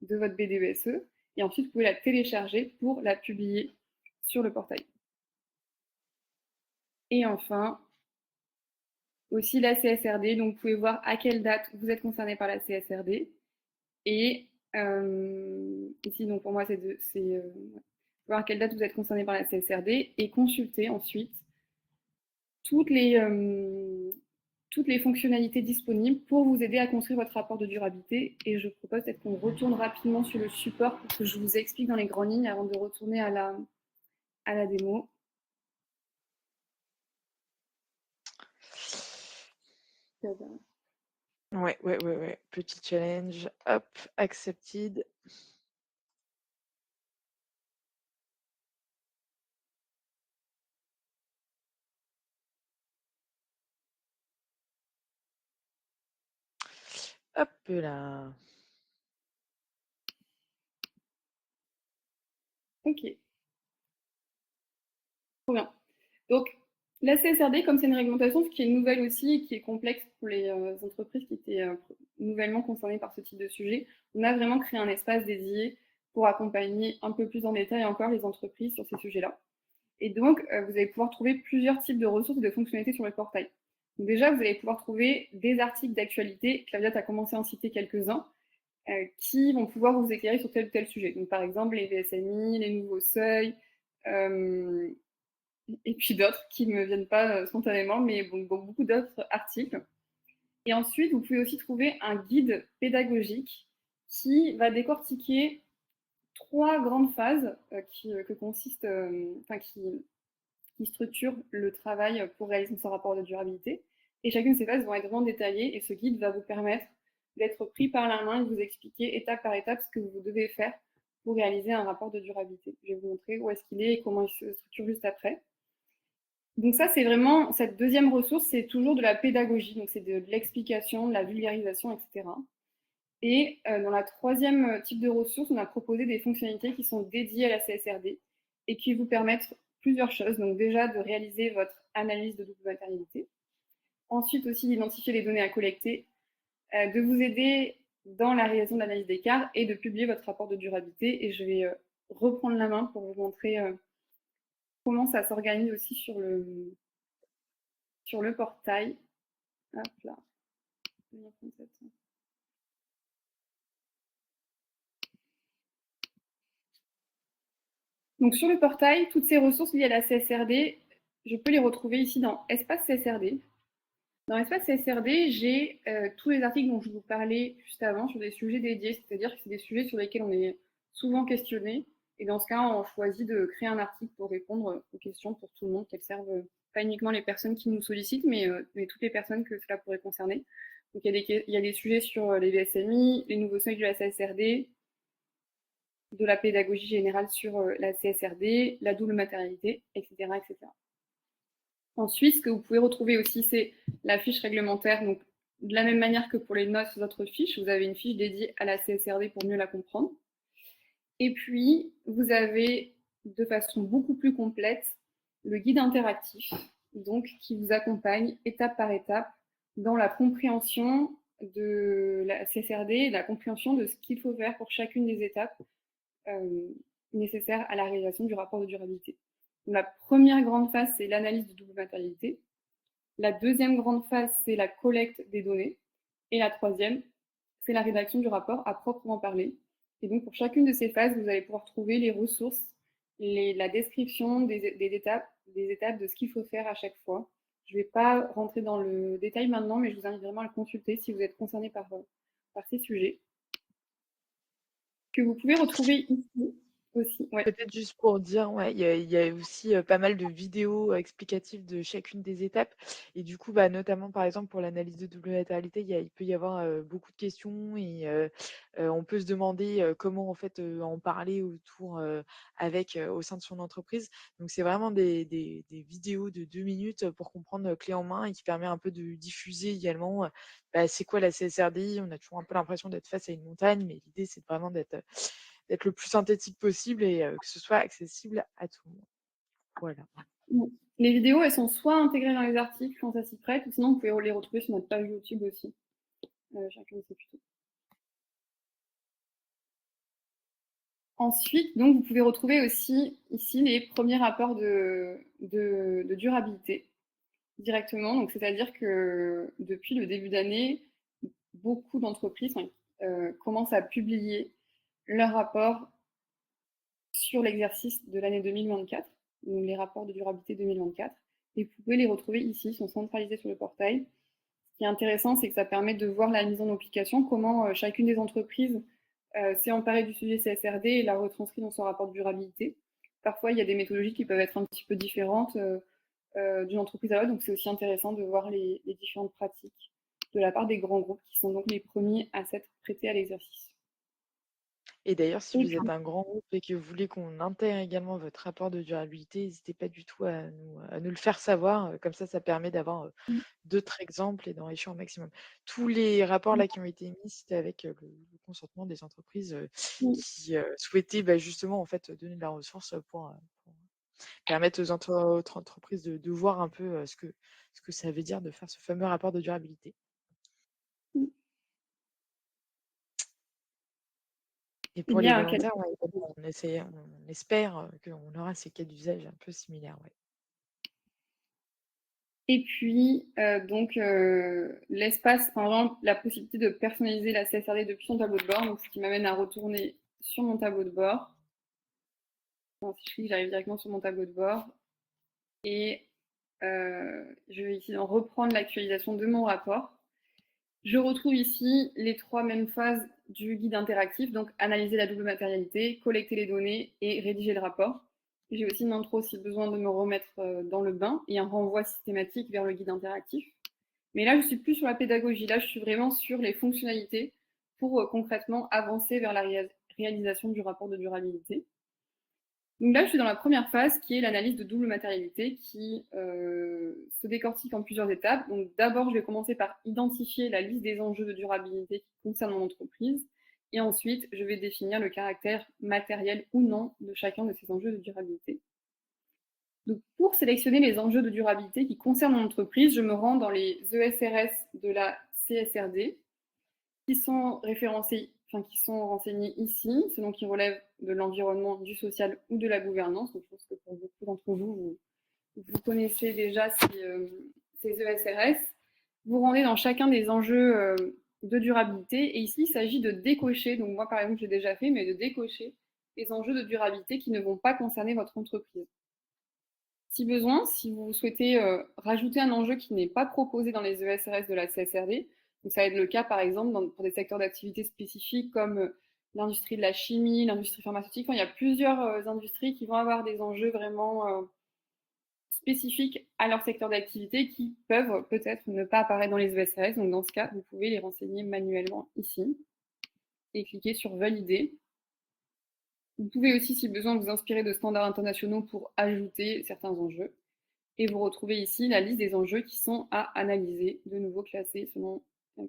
de votre BDESE et ensuite vous pouvez la télécharger pour la publier sur le portail. Et enfin, aussi la CSRD, donc vous pouvez voir à quelle date vous êtes concerné par la CSRD. Et ici, donc pour moi, voir à quelle date vous êtes concerné par la CSRD et consulter ensuite toutes les fonctionnalités disponibles pour vous aider à construire votre rapport de durabilité. Et je propose peut-être qu'on retourne rapidement sur le support pour que je vous explique dans les grandes lignes avant de retourner à la démo. Ouais. Petit challenge. Hop, accepted. Hop là. Ok. Trop bien. Donc, la CSRD, comme c'est une réglementation, ce qui est nouvelle aussi et qui est complexe pour les entreprises qui étaient nouvellement concernées par ce type de sujet, on a vraiment créé un espace dédié pour accompagner un peu plus en détail encore les entreprises sur ces sujets-là. Et donc, vous allez pouvoir trouver plusieurs types de ressources et de fonctionnalités sur le portail. Donc déjà, vous allez pouvoir trouver des articles d'actualité, Claudia a commencé à en citer quelques-uns, qui vont pouvoir vous éclairer sur tel ou tel sujet. Donc par exemple, les VSMI, les nouveaux seuils, et puis d'autres qui ne me viennent pas spontanément, mais bon, beaucoup d'autres articles. Et ensuite, vous pouvez aussi trouver un guide pédagogique qui va décortiquer 3 grandes phases qui structurent le travail pour réaliser son rapport de durabilité. Et chacune de ces phases vont être vraiment détaillées et ce guide va vous permettre d'être pris par la main et de vous expliquer étape par étape ce que vous devez faire pour réaliser un rapport de durabilité. Je vais vous montrer où est-ce qu'il est et comment il se structure juste après. Donc ça, c'est vraiment, cette deuxième ressource, c'est toujours de la pédagogie, donc c'est de l'explication, de la vulgarisation, etc. Et dans la troisième type de ressource, on a proposé des fonctionnalités qui sont dédiées à la CSRD et qui vous permettent plusieurs choses. Donc déjà de réaliser votre analyse de double matérialité. Ensuite aussi d'identifier les données à collecter, de vous aider dans la réalisation de l'analyse d'écart et de publier votre rapport de durabilité. Et je vais reprendre la main pour vous montrer comment ça s'organise aussi sur le portail. Hop là. Donc sur le portail, toutes ces ressources liées à la CSRD, je peux les retrouver ici dans Espace CSRD. Dans Espace CSRD, j'ai tous les articles dont je vous parlais juste avant sur des sujets dédiés, c'est-à-dire que c'est des sujets sur lesquels on est souvent questionné. Et dans ce cas, on choisit de créer un article pour répondre aux questions pour tout le monde, qu'elles servent pas uniquement les personnes qui nous sollicitent, mais toutes les personnes que cela pourrait concerner. Donc il y a des sujets sur les VSMI, les nouveaux seuils de la CSRD, de la pédagogie générale sur la CSRD, la double matérialité, etc., etc. Ensuite, ce que vous pouvez retrouver aussi, c'est la fiche réglementaire. Donc, de la même manière que pour les autres fiches, vous avez une fiche dédiée à la CSRD pour mieux la comprendre. Et puis, vous avez de façon beaucoup plus complète le guide interactif, donc qui vous accompagne étape par étape dans la compréhension de la CSRD et la compréhension de ce qu'il faut faire pour chacune des étapes nécessaires à la réalisation du rapport de durabilité. Donc, la première grande phase, c'est l'analyse de double matérialité. La deuxième grande phase, c'est la collecte des données. Et la troisième, c'est la rédaction du rapport à proprement parler. Et donc, pour chacune de ces phases, vous allez pouvoir trouver les ressources, la description des étapes de ce qu'il faut faire à chaque fois. Je ne vais pas rentrer dans le détail maintenant, mais je vous invite vraiment à le consulter si vous êtes concerné par ces sujets. Que vous pouvez retrouver ici aussi. Ouais. Peut-être juste pour dire, ouais, il y a aussi, pas mal de vidéos explicatives de chacune des étapes et du coup, bah, notamment, par exemple, pour l'analyse de double matérialité, il peut y avoir, beaucoup de questions et on peut se demander, comment, en fait, en parler autour, au sein de son entreprise. Donc c'est vraiment des vidéos de 2 minutes, pour comprendre, clé en main et qui permet un peu de diffuser également, bah, c'est quoi la CSRD? On a toujours un peu l'impression d'être face à une montagne, mais l'idée, c'est vraiment d'être le plus synthétique possible et que ce soit accessible à tout le monde. Voilà. Les vidéos, elles sont soit intégrées dans les articles quand ça s'y prête, ou sinon vous pouvez les retrouver sur notre page YouTube aussi. Chacun de ces tutos. Ensuite, donc, vous pouvez retrouver aussi ici les premiers rapports de durabilité directement. Donc, c'est-à-dire que depuis le début d'année, beaucoup d'entreprises commencent à publier leurs rapports sur l'exercice de l'année 2024, donc les rapports de durabilité 2024. Et vous pouvez les retrouver ici, ils sont centralisés sur le portail. Ce qui est intéressant, c'est que ça permet de voir la mise en application, comment chacune des entreprises s'est emparée du sujet CSRD et l'a retranscrit dans son rapport de durabilité. Parfois, il y a des méthodologies qui peuvent être un petit peu différentes d'une entreprise à l'autre, donc c'est aussi intéressant de voir les différentes pratiques de la part des grands groupes qui sont donc les premiers à s'être prêtés à l'exercice. Et d'ailleurs, si Et vous êtes un grand groupe et que vous voulez qu'on intègre également votre rapport de durabilité, n'hésitez pas du tout à nous le faire savoir. Comme ça permet d'avoir d'autres exemples et d'enrichir au maximum. Tous les rapports là qui ont été émis, c'était avec le consentement des entreprises qui souhaitaient justement en fait donner de la ressource pour permettre aux autres entreprises de voir un peu ce que ça veut dire de faire ce fameux rapport de durabilité. Et il pour y les a volontaires, ouais, on espère qu'on aura ces cas d'usage un peu similaires, ouais. Et puis, l'espace, enfin, vraiment, la possibilité de personnaliser la CSRD depuis son tableau de bord, donc ce qui m'amène à retourner sur mon tableau de bord. Enfin, si je clique, j'arrive directement sur mon tableau de bord. Et je vais ici reprendre l'actualisation de mon rapport. Je retrouve ici les 3 mêmes phases du guide interactif, donc analyser la double matérialité, collecter les données et rédiger le rapport. J'ai aussi une intro si besoin de me remettre dans le bain et un renvoi systématique vers le guide interactif. Mais là, je suis plus sur la pédagogie. Là, je suis vraiment sur les fonctionnalités pour concrètement avancer vers la réalisation du rapport de durabilité. Donc là, je suis dans la première phase qui est l'analyse de double matérialité qui se décortique en plusieurs étapes. Donc d'abord, je vais commencer par identifier la liste des enjeux de durabilité qui concernent mon entreprise. Et ensuite, je vais définir le caractère matériel ou non de chacun de ces enjeux de durabilité. Donc, pour sélectionner les enjeux de durabilité qui concernent mon entreprise, je me rends dans les ESRS de la CSRD qui sont référencés, enfin qui sont renseignés ici, selon qu'ils relèvent de l'environnement, du social ou de la gouvernance. Donc, je pense que pour beaucoup d'entre vous, vous connaissez déjà ces ESRS. Vous rendez dans chacun des enjeux de durabilité. Et ici, il s'agit de décocher, donc moi par exemple, j'ai déjà fait, mais de décocher les enjeux de durabilité qui ne vont pas concerner votre entreprise. Si besoin, si vous souhaitez rajouter un enjeu qui n'est pas proposé dans les ESRS de la CSRD, donc ça va être le cas par exemple pour des secteurs d'activité spécifiques comme l'industrie de la chimie, l'industrie pharmaceutique. Enfin, il y a plusieurs industries qui vont avoir des enjeux vraiment spécifiques à leur secteur d'activité qui peuvent peut-être ne pas apparaître dans les ESRS. Donc dans ce cas, vous pouvez les renseigner manuellement ici et cliquer sur Valider. Vous pouvez aussi, si besoin, vous inspirer de standards internationaux pour ajouter certains enjeux. Et vous retrouvez ici la liste des enjeux qui sont à analyser, de nouveau classés selon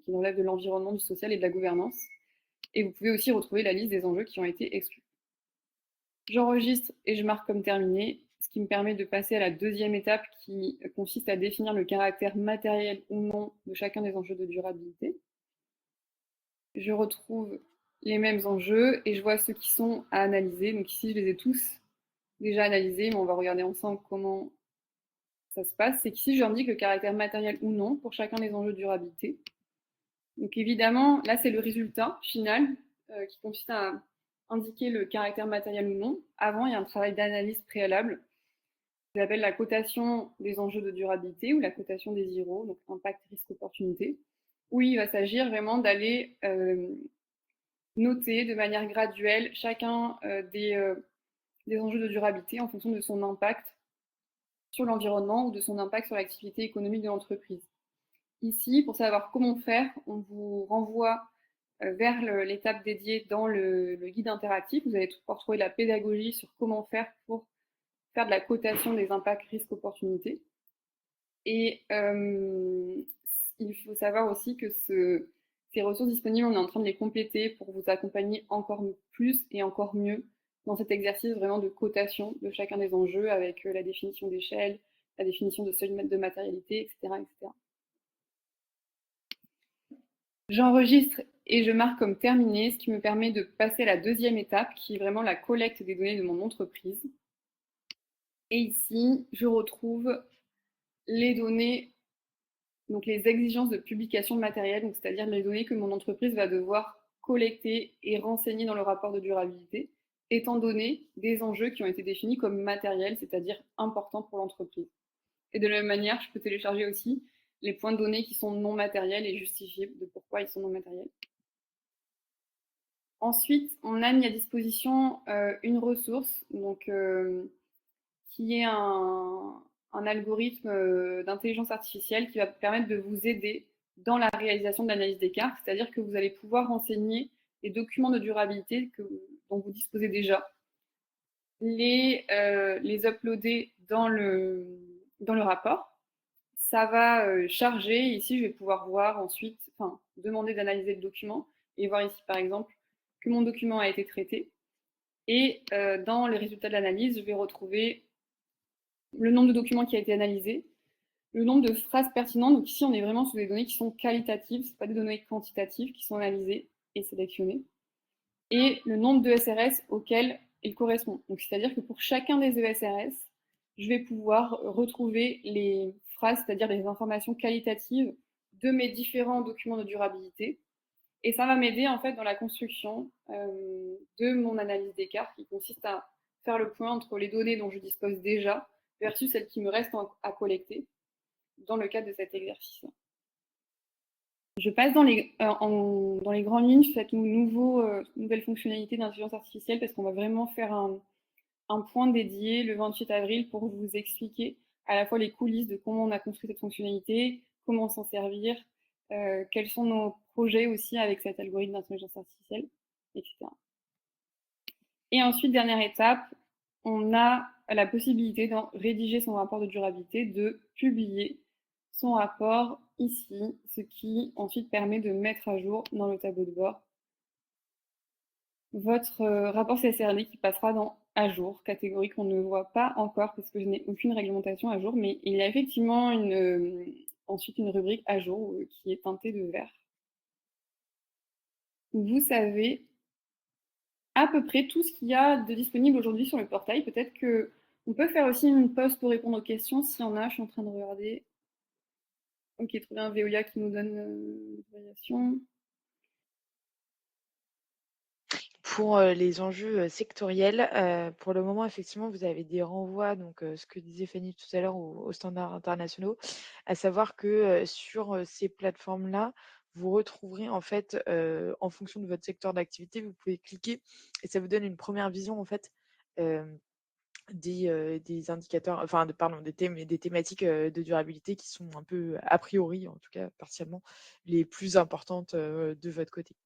qui relèvent de l'environnement, du social et de la gouvernance. Et vous pouvez aussi retrouver la liste des enjeux qui ont été exclus. J'enregistre et je marque comme terminé, ce qui me permet de passer à la deuxième étape qui consiste à définir le caractère matériel ou non de chacun des enjeux de durabilité. Je retrouve les mêmes enjeux et je vois ceux qui sont à analyser. Donc ici, je les ai tous déjà analysés, mais on va regarder ensemble comment ça se passe. C'est qu'ici, j'indique le caractère matériel ou non pour chacun des enjeux de durabilité. Donc évidemment, là, c'est le résultat final qui consiste à indiquer le caractère matériel ou non. Avant, il y a un travail d'analyse préalable qui s'appelle la cotation des enjeux de durabilité ou la cotation des IRO, donc impact, risque, opportunité, où il va s'agir vraiment d'aller noter de manière graduelle chacun des enjeux de durabilité en fonction de son impact sur l'environnement ou de son impact sur l'activité économique de l'entreprise. Ici, pour savoir comment faire, on vous renvoie vers l'étape dédiée dans le guide interactif. Vous allez pouvoir trouver la pédagogie sur comment faire pour faire de la cotation des impacts, risques, opportunités. Et il faut savoir aussi que ces ressources disponibles, on est en train de les compléter pour vous accompagner encore plus et encore mieux dans cet exercice vraiment de cotation de chacun des enjeux avec la définition d'échelle, la définition de seuil de matérialité, etc., etc. J'enregistre et je marque comme terminé, ce qui me permet de passer à la deuxième étape, qui est vraiment la collecte des données de mon entreprise. Et ici, je retrouve les données, donc les exigences de publication de matériel, donc c'est-à-dire les données que mon entreprise va devoir collecter et renseigner dans le rapport de durabilité, étant donné des enjeux qui ont été définis comme matériels, c'est-à-dire importants pour l'entreprise. Et de la même manière, je peux télécharger aussi les points de données qui sont non matériels et justifier de pourquoi ils sont non matériels. Ensuite, on a mis à disposition une ressource, donc qui est un algorithme d'intelligence artificielle qui va permettre de vous aider dans la réalisation de l'analyse d'écart, c'est-à-dire que vous allez pouvoir renseigner les documents de durabilité dont vous disposez déjà, les uploader dans le rapport. Ça va charger. Ici, je vais pouvoir voir ensuite, enfin, demander d'analyser le document et voir ici, par exemple, que mon document a été traité. Et dans les résultats de l'analyse, je vais retrouver le nombre de documents qui a été analysé, le nombre de phrases pertinentes. Donc ici, on est vraiment sur des données qui sont qualitatives, ce pas des données quantitatives qui sont analysées et sélectionnées. Et le nombre de SRS auxquels il correspond. Donc c'est-à-dire que pour chacun des ESRS, je vais pouvoir retrouver les phrases, c'est-à-dire les informations qualitatives de mes différents documents de durabilité. Et ça va m'aider en fait dans la construction de mon analyse d'écart qui consiste à faire le point entre les données dont je dispose déjà versus celles qui me restent à collecter dans le cadre de cet exercice. Je passe dans les grandes lignes cette nouvelle fonctionnalité d'intelligence artificielle parce qu'on va vraiment faire un point dédié le 28 avril pour vous expliquer à la fois les coulisses de comment on a construit cette fonctionnalité, comment s'en servir, quels sont nos projets aussi avec cet algorithme d'intelligence artificielle, etc. Et ensuite, dernière étape, on a la possibilité de rédiger son rapport de durabilité, de publier son rapport ici, ce qui ensuite permet de mettre à jour dans le tableau de bord votre rapport CSRD qui passera dans à jour, catégorie qu'on ne voit pas encore parce que je n'ai aucune réglementation à jour, mais il y a effectivement ensuite une rubrique à jour qui est teintée de vert. Vous savez à peu près tout ce qu'il y a de disponible aujourd'hui sur le portail. Peut-être qu'on peut faire aussi une pause pour répondre aux questions s'il y en a. Je suis en train de regarder. Ok, très bien. Veolia qui nous donne l'autorisation. Pour les enjeux sectoriels, pour le moment, effectivement, vous avez des renvois, donc ce que disait Fanny tout à l'heure, aux standards internationaux. À savoir que sur ces plateformes-là, vous retrouverez en fait, en fonction de votre secteur d'activité, vous pouvez cliquer et ça vous donne une première vision en fait, hem, des indicateurs, enfin pardon, des thématiques de durabilité qui sont un peu, a priori, en tout cas partiellement, les plus importantes de votre côté.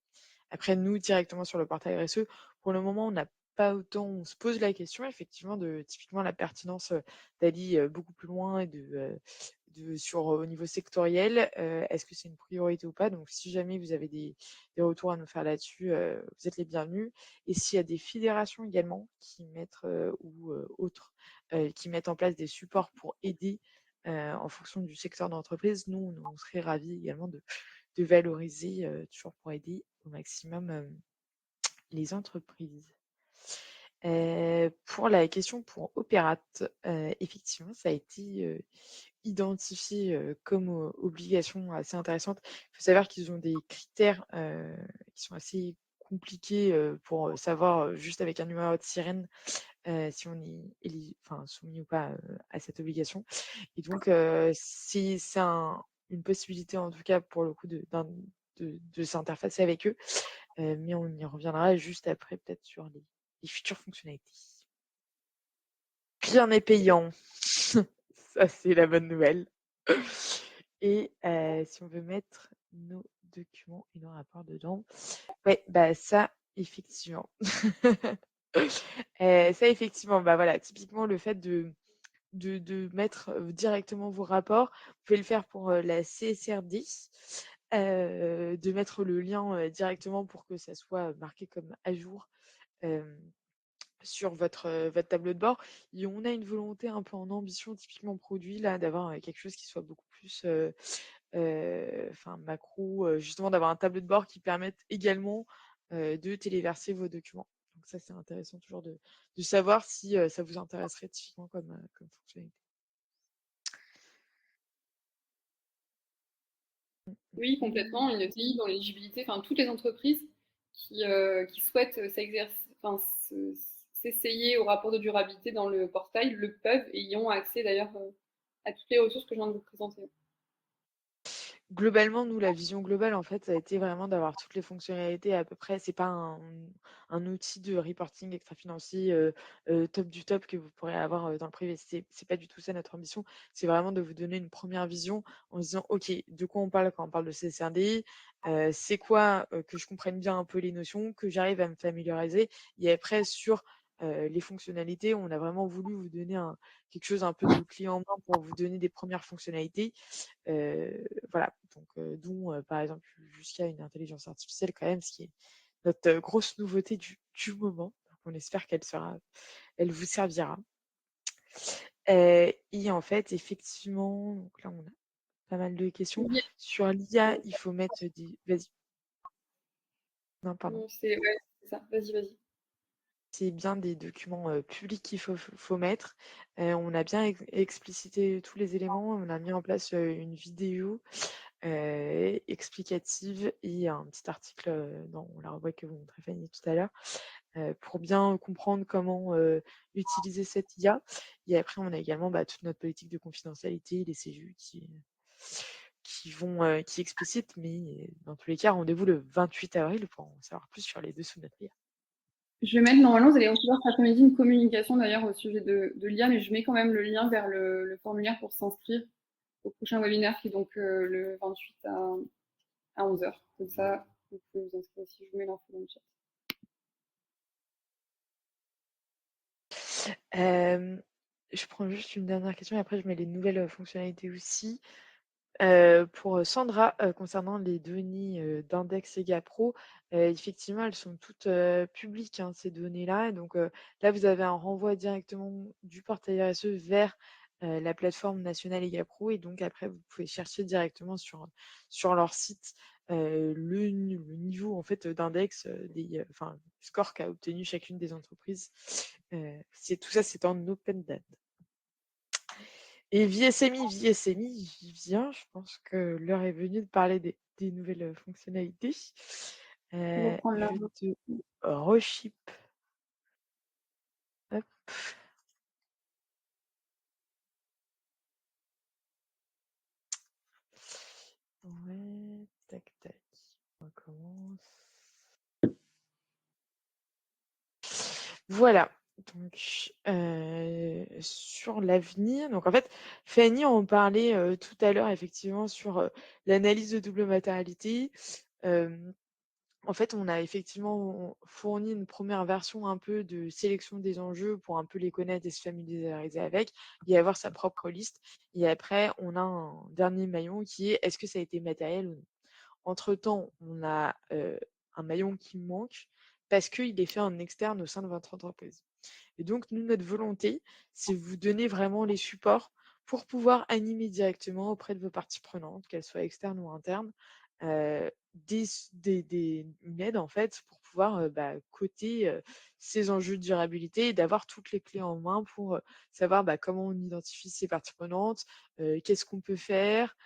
Après, nous, directement sur le portail RSE, pour le moment, on n'a pas autant, on se pose la question effectivement de typiquement la pertinence d'aller beaucoup plus loin et au niveau sectoriel. Est-ce que c'est une priorité ou pas? Donc, si jamais vous avez des retours à nous faire là-dessus, vous êtes les bienvenus. Et s'il y a des fédérations également qui mettent ou autres qui mettent en place des supports pour aider en fonction du secteur d'entreprise, nous, on serait ravis également de valoriser, toujours pour aider au maximum, les entreprises. Pour la question pour Opérate, effectivement, ça a été, identifié, comme, obligation assez intéressante. Il faut savoir qu'ils ont des critères, qui sont assez compliqués, pour, savoir, juste avec un numéro de sirène, si on est soumis ou pas, à cette obligation. Et donc, c'est une possibilité en tout cas pour le coup de s'interfacer avec eux, mais on y reviendra juste après peut-être sur les futures fonctionnalités. Rien n'est payant, ça c'est la bonne nouvelle. Et si on veut mettre nos documents et nos rapports dedans, ouais, bah ça effectivement. Ça effectivement, bah voilà, typiquement le fait de mettre, directement vos rapports. Vous pouvez le faire pour, la CSRD, de mettre le lien, directement pour que ça soit marqué comme à jour, hem, sur votre tableau de bord. Et on a une volonté un peu en ambition typiquement produit là, d'avoir, quelque chose qui soit beaucoup plus, enfin macro, justement d'avoir un tableau de bord qui permette également, de téléverser vos documents. Donc ça, c'est intéressant toujours de savoir si, ça vous intéresserait typiquement comme fonctionnalité. Oui, Mmh. complètement. Une ETI dans l'éligibilité, enfin, toutes les entreprises qui souhaitent enfin, s'essayer au rapport de durabilité dans le portail le peuvent et y ont accès d'ailleurs à toutes les ressources que je viens de vous présenter. Globalement, nous, la vision globale, en fait, ça a été vraiment d'avoir toutes les fonctionnalités à peu près. C'est pas un outil de reporting extra-financier, top du top que vous pourrez avoir, dans le privé. C'est pas du tout ça notre ambition. C'est vraiment de vous donner une première vision en se disant: «OK, de quoi on parle quand on parle de CSRD? C'est quoi, que je comprenne bien un peu les notions, que j'arrive à me familiariser?» Et après sur, les fonctionnalités, on a vraiment voulu vous donner quelque chose un peu de clé en main pour vous donner des premières fonctionnalités. Voilà, donc dont, par exemple, jusqu'à une intelligence artificielle quand même, ce qui est notre, grosse nouveauté du moment. Donc on espère elle vous servira. Et en fait, effectivement, donc là, on a pas mal de questions. Oui, Sur l'IA, il faut mettre des vas-y. Non, pardon. c'est ouais, c'est ça. Vas-y, vas-y. C'est bien des documents, publics qu'il faut mettre. On a bien explicité tous les éléments. On a mis en place, une vidéo explicative et un petit article, dans la rubrique que vous montrez Fanny tout à l'heure, pour bien comprendre comment, utiliser cette IA. Et après on a également, bah, toute notre politique de confidentialité, les CESU qui explicitent, mais dans tous les cas, rendez-vous le 28 avril pour en savoir plus sur les dessous de notre IA. Je vais mettre, normalement, vous allez recevoir cet après-midi une communication d'ailleurs au sujet de l'IA, mais je mets quand même le lien vers le formulaire pour s'inscrire au prochain webinaire qui est donc le 28 à 11 heures. Comme ça, vous pouvez vous inscrire aussi. Je vous mets l'info dans le chat. Je prends juste une dernière question et après je mets les nouvelles, fonctionnalités aussi. Pour, Sandra, concernant les données, d'Index Ega Pro, effectivement, elles sont toutes, publiques, hein, ces données-là. Donc, là, vous avez un renvoi directement du portail RSE vers, la plateforme nationale Ega Pro et donc après, vous pouvez chercher directement sur leur site, le niveau, en fait, d'index, enfin, score qu'a obtenu chacune des entreprises. Tout ça, c'est en open data. Et VSMI, j'y viens. Je pense que l'heure est venue de parler des nouvelles, fonctionnalités. Je vais reprendre là. Je te reship, hop. Ouais, tac, tac. On commence. Voilà, donc sur l'avenir, donc en fait, Fanny en parlait, tout à l'heure effectivement sur, l'analyse de double matérialité. Hem En fait, on a effectivement fourni une première version un peu de sélection des enjeux pour un peu les connaître et se familiariser avec et avoir sa propre liste. Et après, on a un dernier maillon qui est: est-ce que ça a été matériel ou non? Entre-temps, on a, un maillon qui manque parce qu'il est fait en externe au sein de votre entreprise. Et donc nous, notre volonté, c'est vous donner vraiment les supports pour pouvoir animer directement auprès de vos parties prenantes, qu'elles soient externes ou internes, une aide en fait pour pouvoir, bah, coter, ces enjeux de durabilité et d'avoir toutes les clés en main pour, savoir, bah, comment on identifie ces parties prenantes, qu'est-ce qu'on peut faire,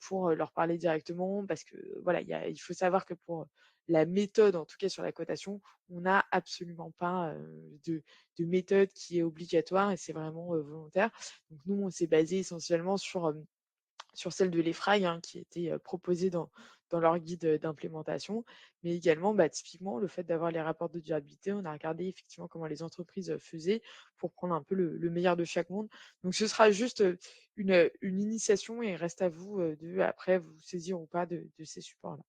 pour, leur parler directement. Parce que voilà, il faut savoir que pour la méthode, en tout cas sur la cotation, on n'a absolument pas, de méthode qui est obligatoire et c'est vraiment, volontaire. Donc nous, on s'est basé essentiellement sur celle de l'EFRAG, hein, qui était, proposée dans leur guide, d'implémentation. Mais également, bah, typiquement, le fait d'avoir les rapports de durabilité, on a regardé effectivement comment les entreprises, faisaient pour prendre un peu le meilleur de chaque monde. Donc ce sera juste, une initiation et reste à vous, de après vous saisir ou pas de ces supports-là.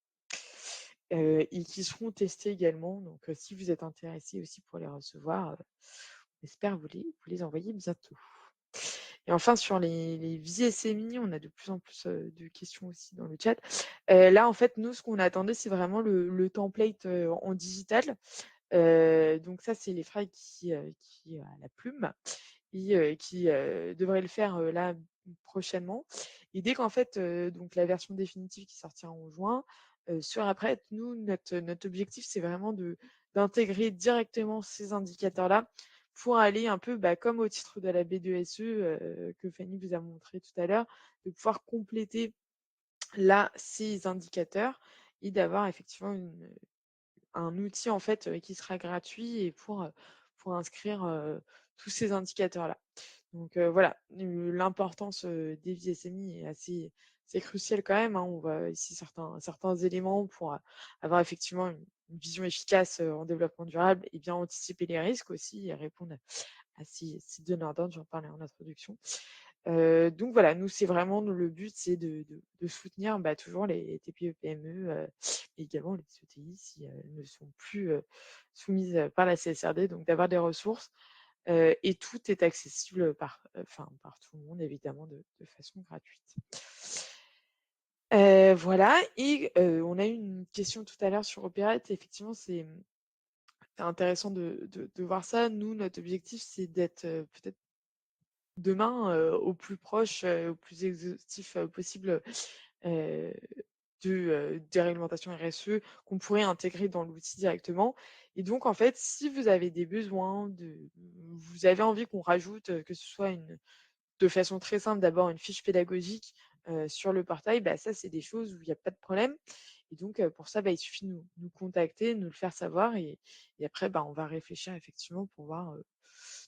Et qui seront testés également. Donc, si vous êtes intéressés aussi pour les recevoir, on espère vous les envoyer bientôt. Et enfin sur les VSMI, on a de plus en plus, de questions aussi dans le chat. Là, en fait, nous, ce qu'on attendait, c'est vraiment le template, en digital. Donc ça, c'est les Fray qui a la plume et qui, devrait le faire, là, prochainement. Et dès qu'en fait, donc la version définitive qui sortira en juin, sera prête, nous, notre objectif, c'est vraiment d'intégrer directement ces indicateurs-là pour aller un peu, bah, comme au titre de la B2SE, que Fanny vous a montré tout à l'heure, de pouvoir compléter là ces indicateurs et d'avoir effectivement un outil en fait, qui sera gratuit et pour inscrire, tous ces indicateurs-là. Donc voilà, l'importance, des VSMI est assez c'est crucial quand même, hein. On voit ici certains éléments pour, avoir effectivement une vision efficace, en développement durable et bien anticiper les risques aussi et répondre à ces donneurs d'ordre, j'en parlais en introduction. Donc voilà, nous, c'est vraiment le but, c'est de soutenir, bah, toujours les TPE-PME, et également les ETI si elles ne sont plus, soumises, par la CSRD, donc d'avoir des ressources, et tout est accessible par tout le monde évidemment de façon gratuite. Voilà et on a eu une question tout à l'heure sur Opérette. Effectivement, c'est intéressant de voir ça. Nous, notre objectif, c'est d'être, peut-être demain, au plus proche, au plus exhaustif, possible, heu, des réglementations RSE qu'on pourrait intégrer dans l'outil directement et donc en fait, si vous avez des besoins vous avez envie qu'on rajoute, que ce soit de façon très simple, d'abord une fiche pédagogique, sur le portail, bah, ça, c'est des choses où il y a pas de problème et donc pour ça, bah, il suffit de nous contacter, de nous le faire savoir et après, bah, on va réfléchir effectivement pour voir,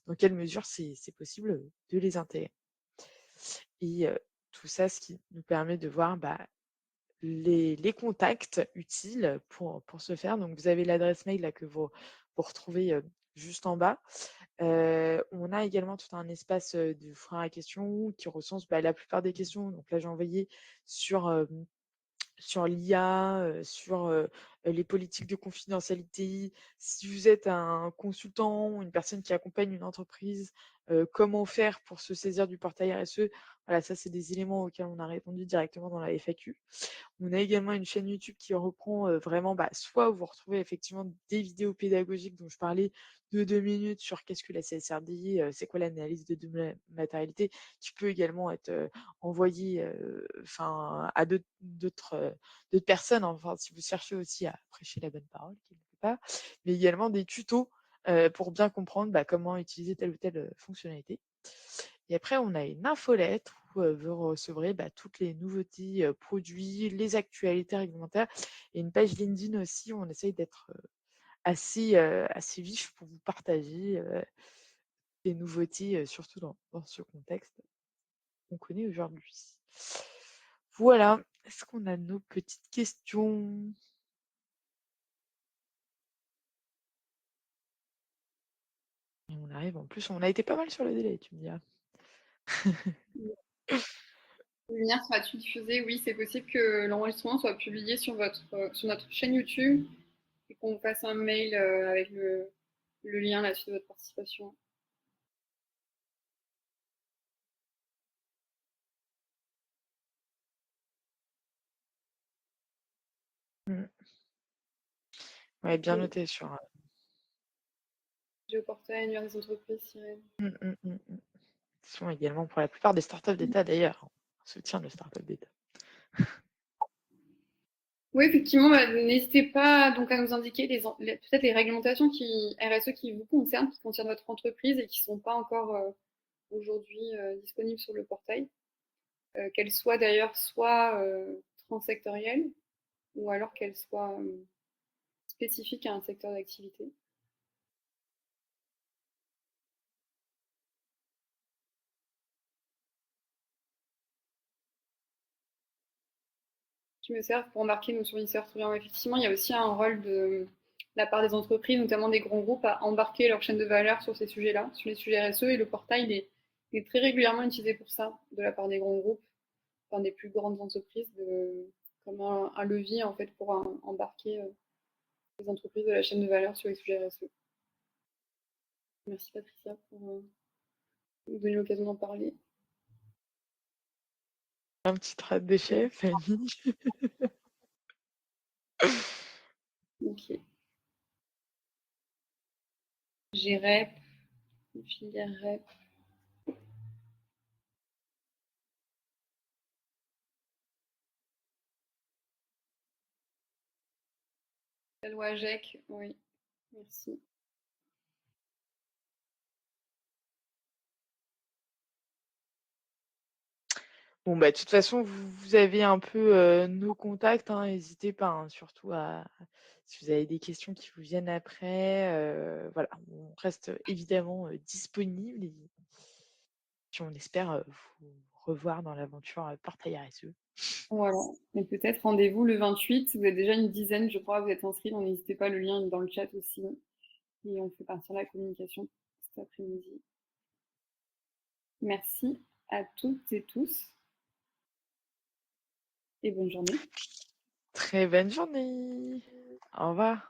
dans quelle mesure c'est possible, de les intégrer et tout ça, ce qui nous permet de voir, bah, les contacts utiles pour ce faire. Donc vous avez l'adresse mail là que vous retrouvez, juste en bas. On a également tout un espace, de frein à questions qui recense, bah, la plupart des questions. Donc là, j'ai envoyé sur, sur l'IA, sur, les politiques de confidentialité. Si vous êtes un consultant ou une personne qui accompagne une entreprise, comment faire pour se saisir du portail RSE? Voilà, ça, c'est des éléments auxquels on a répondu directement dans la FAQ. On a également une chaîne YouTube qui reprend, vraiment, bah, soit où vous retrouvez effectivement des vidéos pédagogiques dont je parlais de 2 minutes sur qu'est-ce que la CSRD, c'est quoi l'analyse de matérialité, qui peut également être, envoyée, enfin à d'autres personnes, enfin si vous cherchez aussi à prêcher la bonne parole quelque part, mais également des tutos, pour bien comprendre, bah, comment utiliser telle ou telle, fonctionnalité. Et après, on a une infolettre où, vous recevrez, bah, toutes les nouveautés, produits, les actualités réglementaires et une page LinkedIn aussi où on essaye d'être, assez vif pour vous partager, les nouveautés, surtout dans ce contexte qu'on connaît aujourd'hui. Voilà. Est-ce qu'on a nos petites questions? Et on arrive en plus, on a été pas mal sur le délai, tu me diras. Le webinaire sera-t-il diffusé? Oui, c'est possible que l'enregistrement soit publié sur notre chaîne YouTube et qu'on vous fasse un mail avec le lien là-dessus de votre participation. Mmh. Ouais, bien Et noté sur, Géoportail, annuaire des entreprises, Cyril. mmh, mmh, mmh, mmh. Ce sont également pour la plupart des startups d'État d'ailleurs. On soutient les startups d'État. Oui, effectivement, bah, n'hésitez pas donc à nous indiquer peut-être les réglementations RSE qui vous concernent, qui concernent votre entreprise et qui ne sont pas encore aujourd'hui disponibles sur le portail. Qu'elles soient d'ailleurs soit transsectorielles ou alors qu'elles soient spécifiques à un secteur d'activité. Qui me servent pour embarquer nos fournisseurs clients. Effectivement, il y a aussi un rôle de la part des entreprises, notamment des grands groupes, à embarquer leur chaîne de valeur sur ces sujets-là, sur les sujets RSE, et le portail est très régulièrement utilisé pour ça, de la part des grands groupes, enfin des plus grandes entreprises, comme un levier en fait pour embarquer les entreprises de la chaîne de valeur sur les sujets RSE. Merci Patricia pour nous donner l'occasion d'en parler. Un petit trade des chefs, Fanny. Ok. GREP, filière REP. loi GEC, oui, merci. Bon, bah, de toute façon, vous avez un peu, nos contacts, hein, n'hésitez pas, hein, surtout à si vous avez des questions qui vous viennent après, voilà, on reste évidemment, disponible et puis on espère, vous revoir dans l'aventure, Portail RSE. Voilà, et peut-être rendez-vous le 28. Vous êtes déjà une dizaine, je crois, vous êtes inscrits, donc n'hésitez pas, le lien est dans le chat aussi et on fait partir la communication cet après-midi. Merci à toutes et tous et bonne journée. Très bonne journée. Au revoir.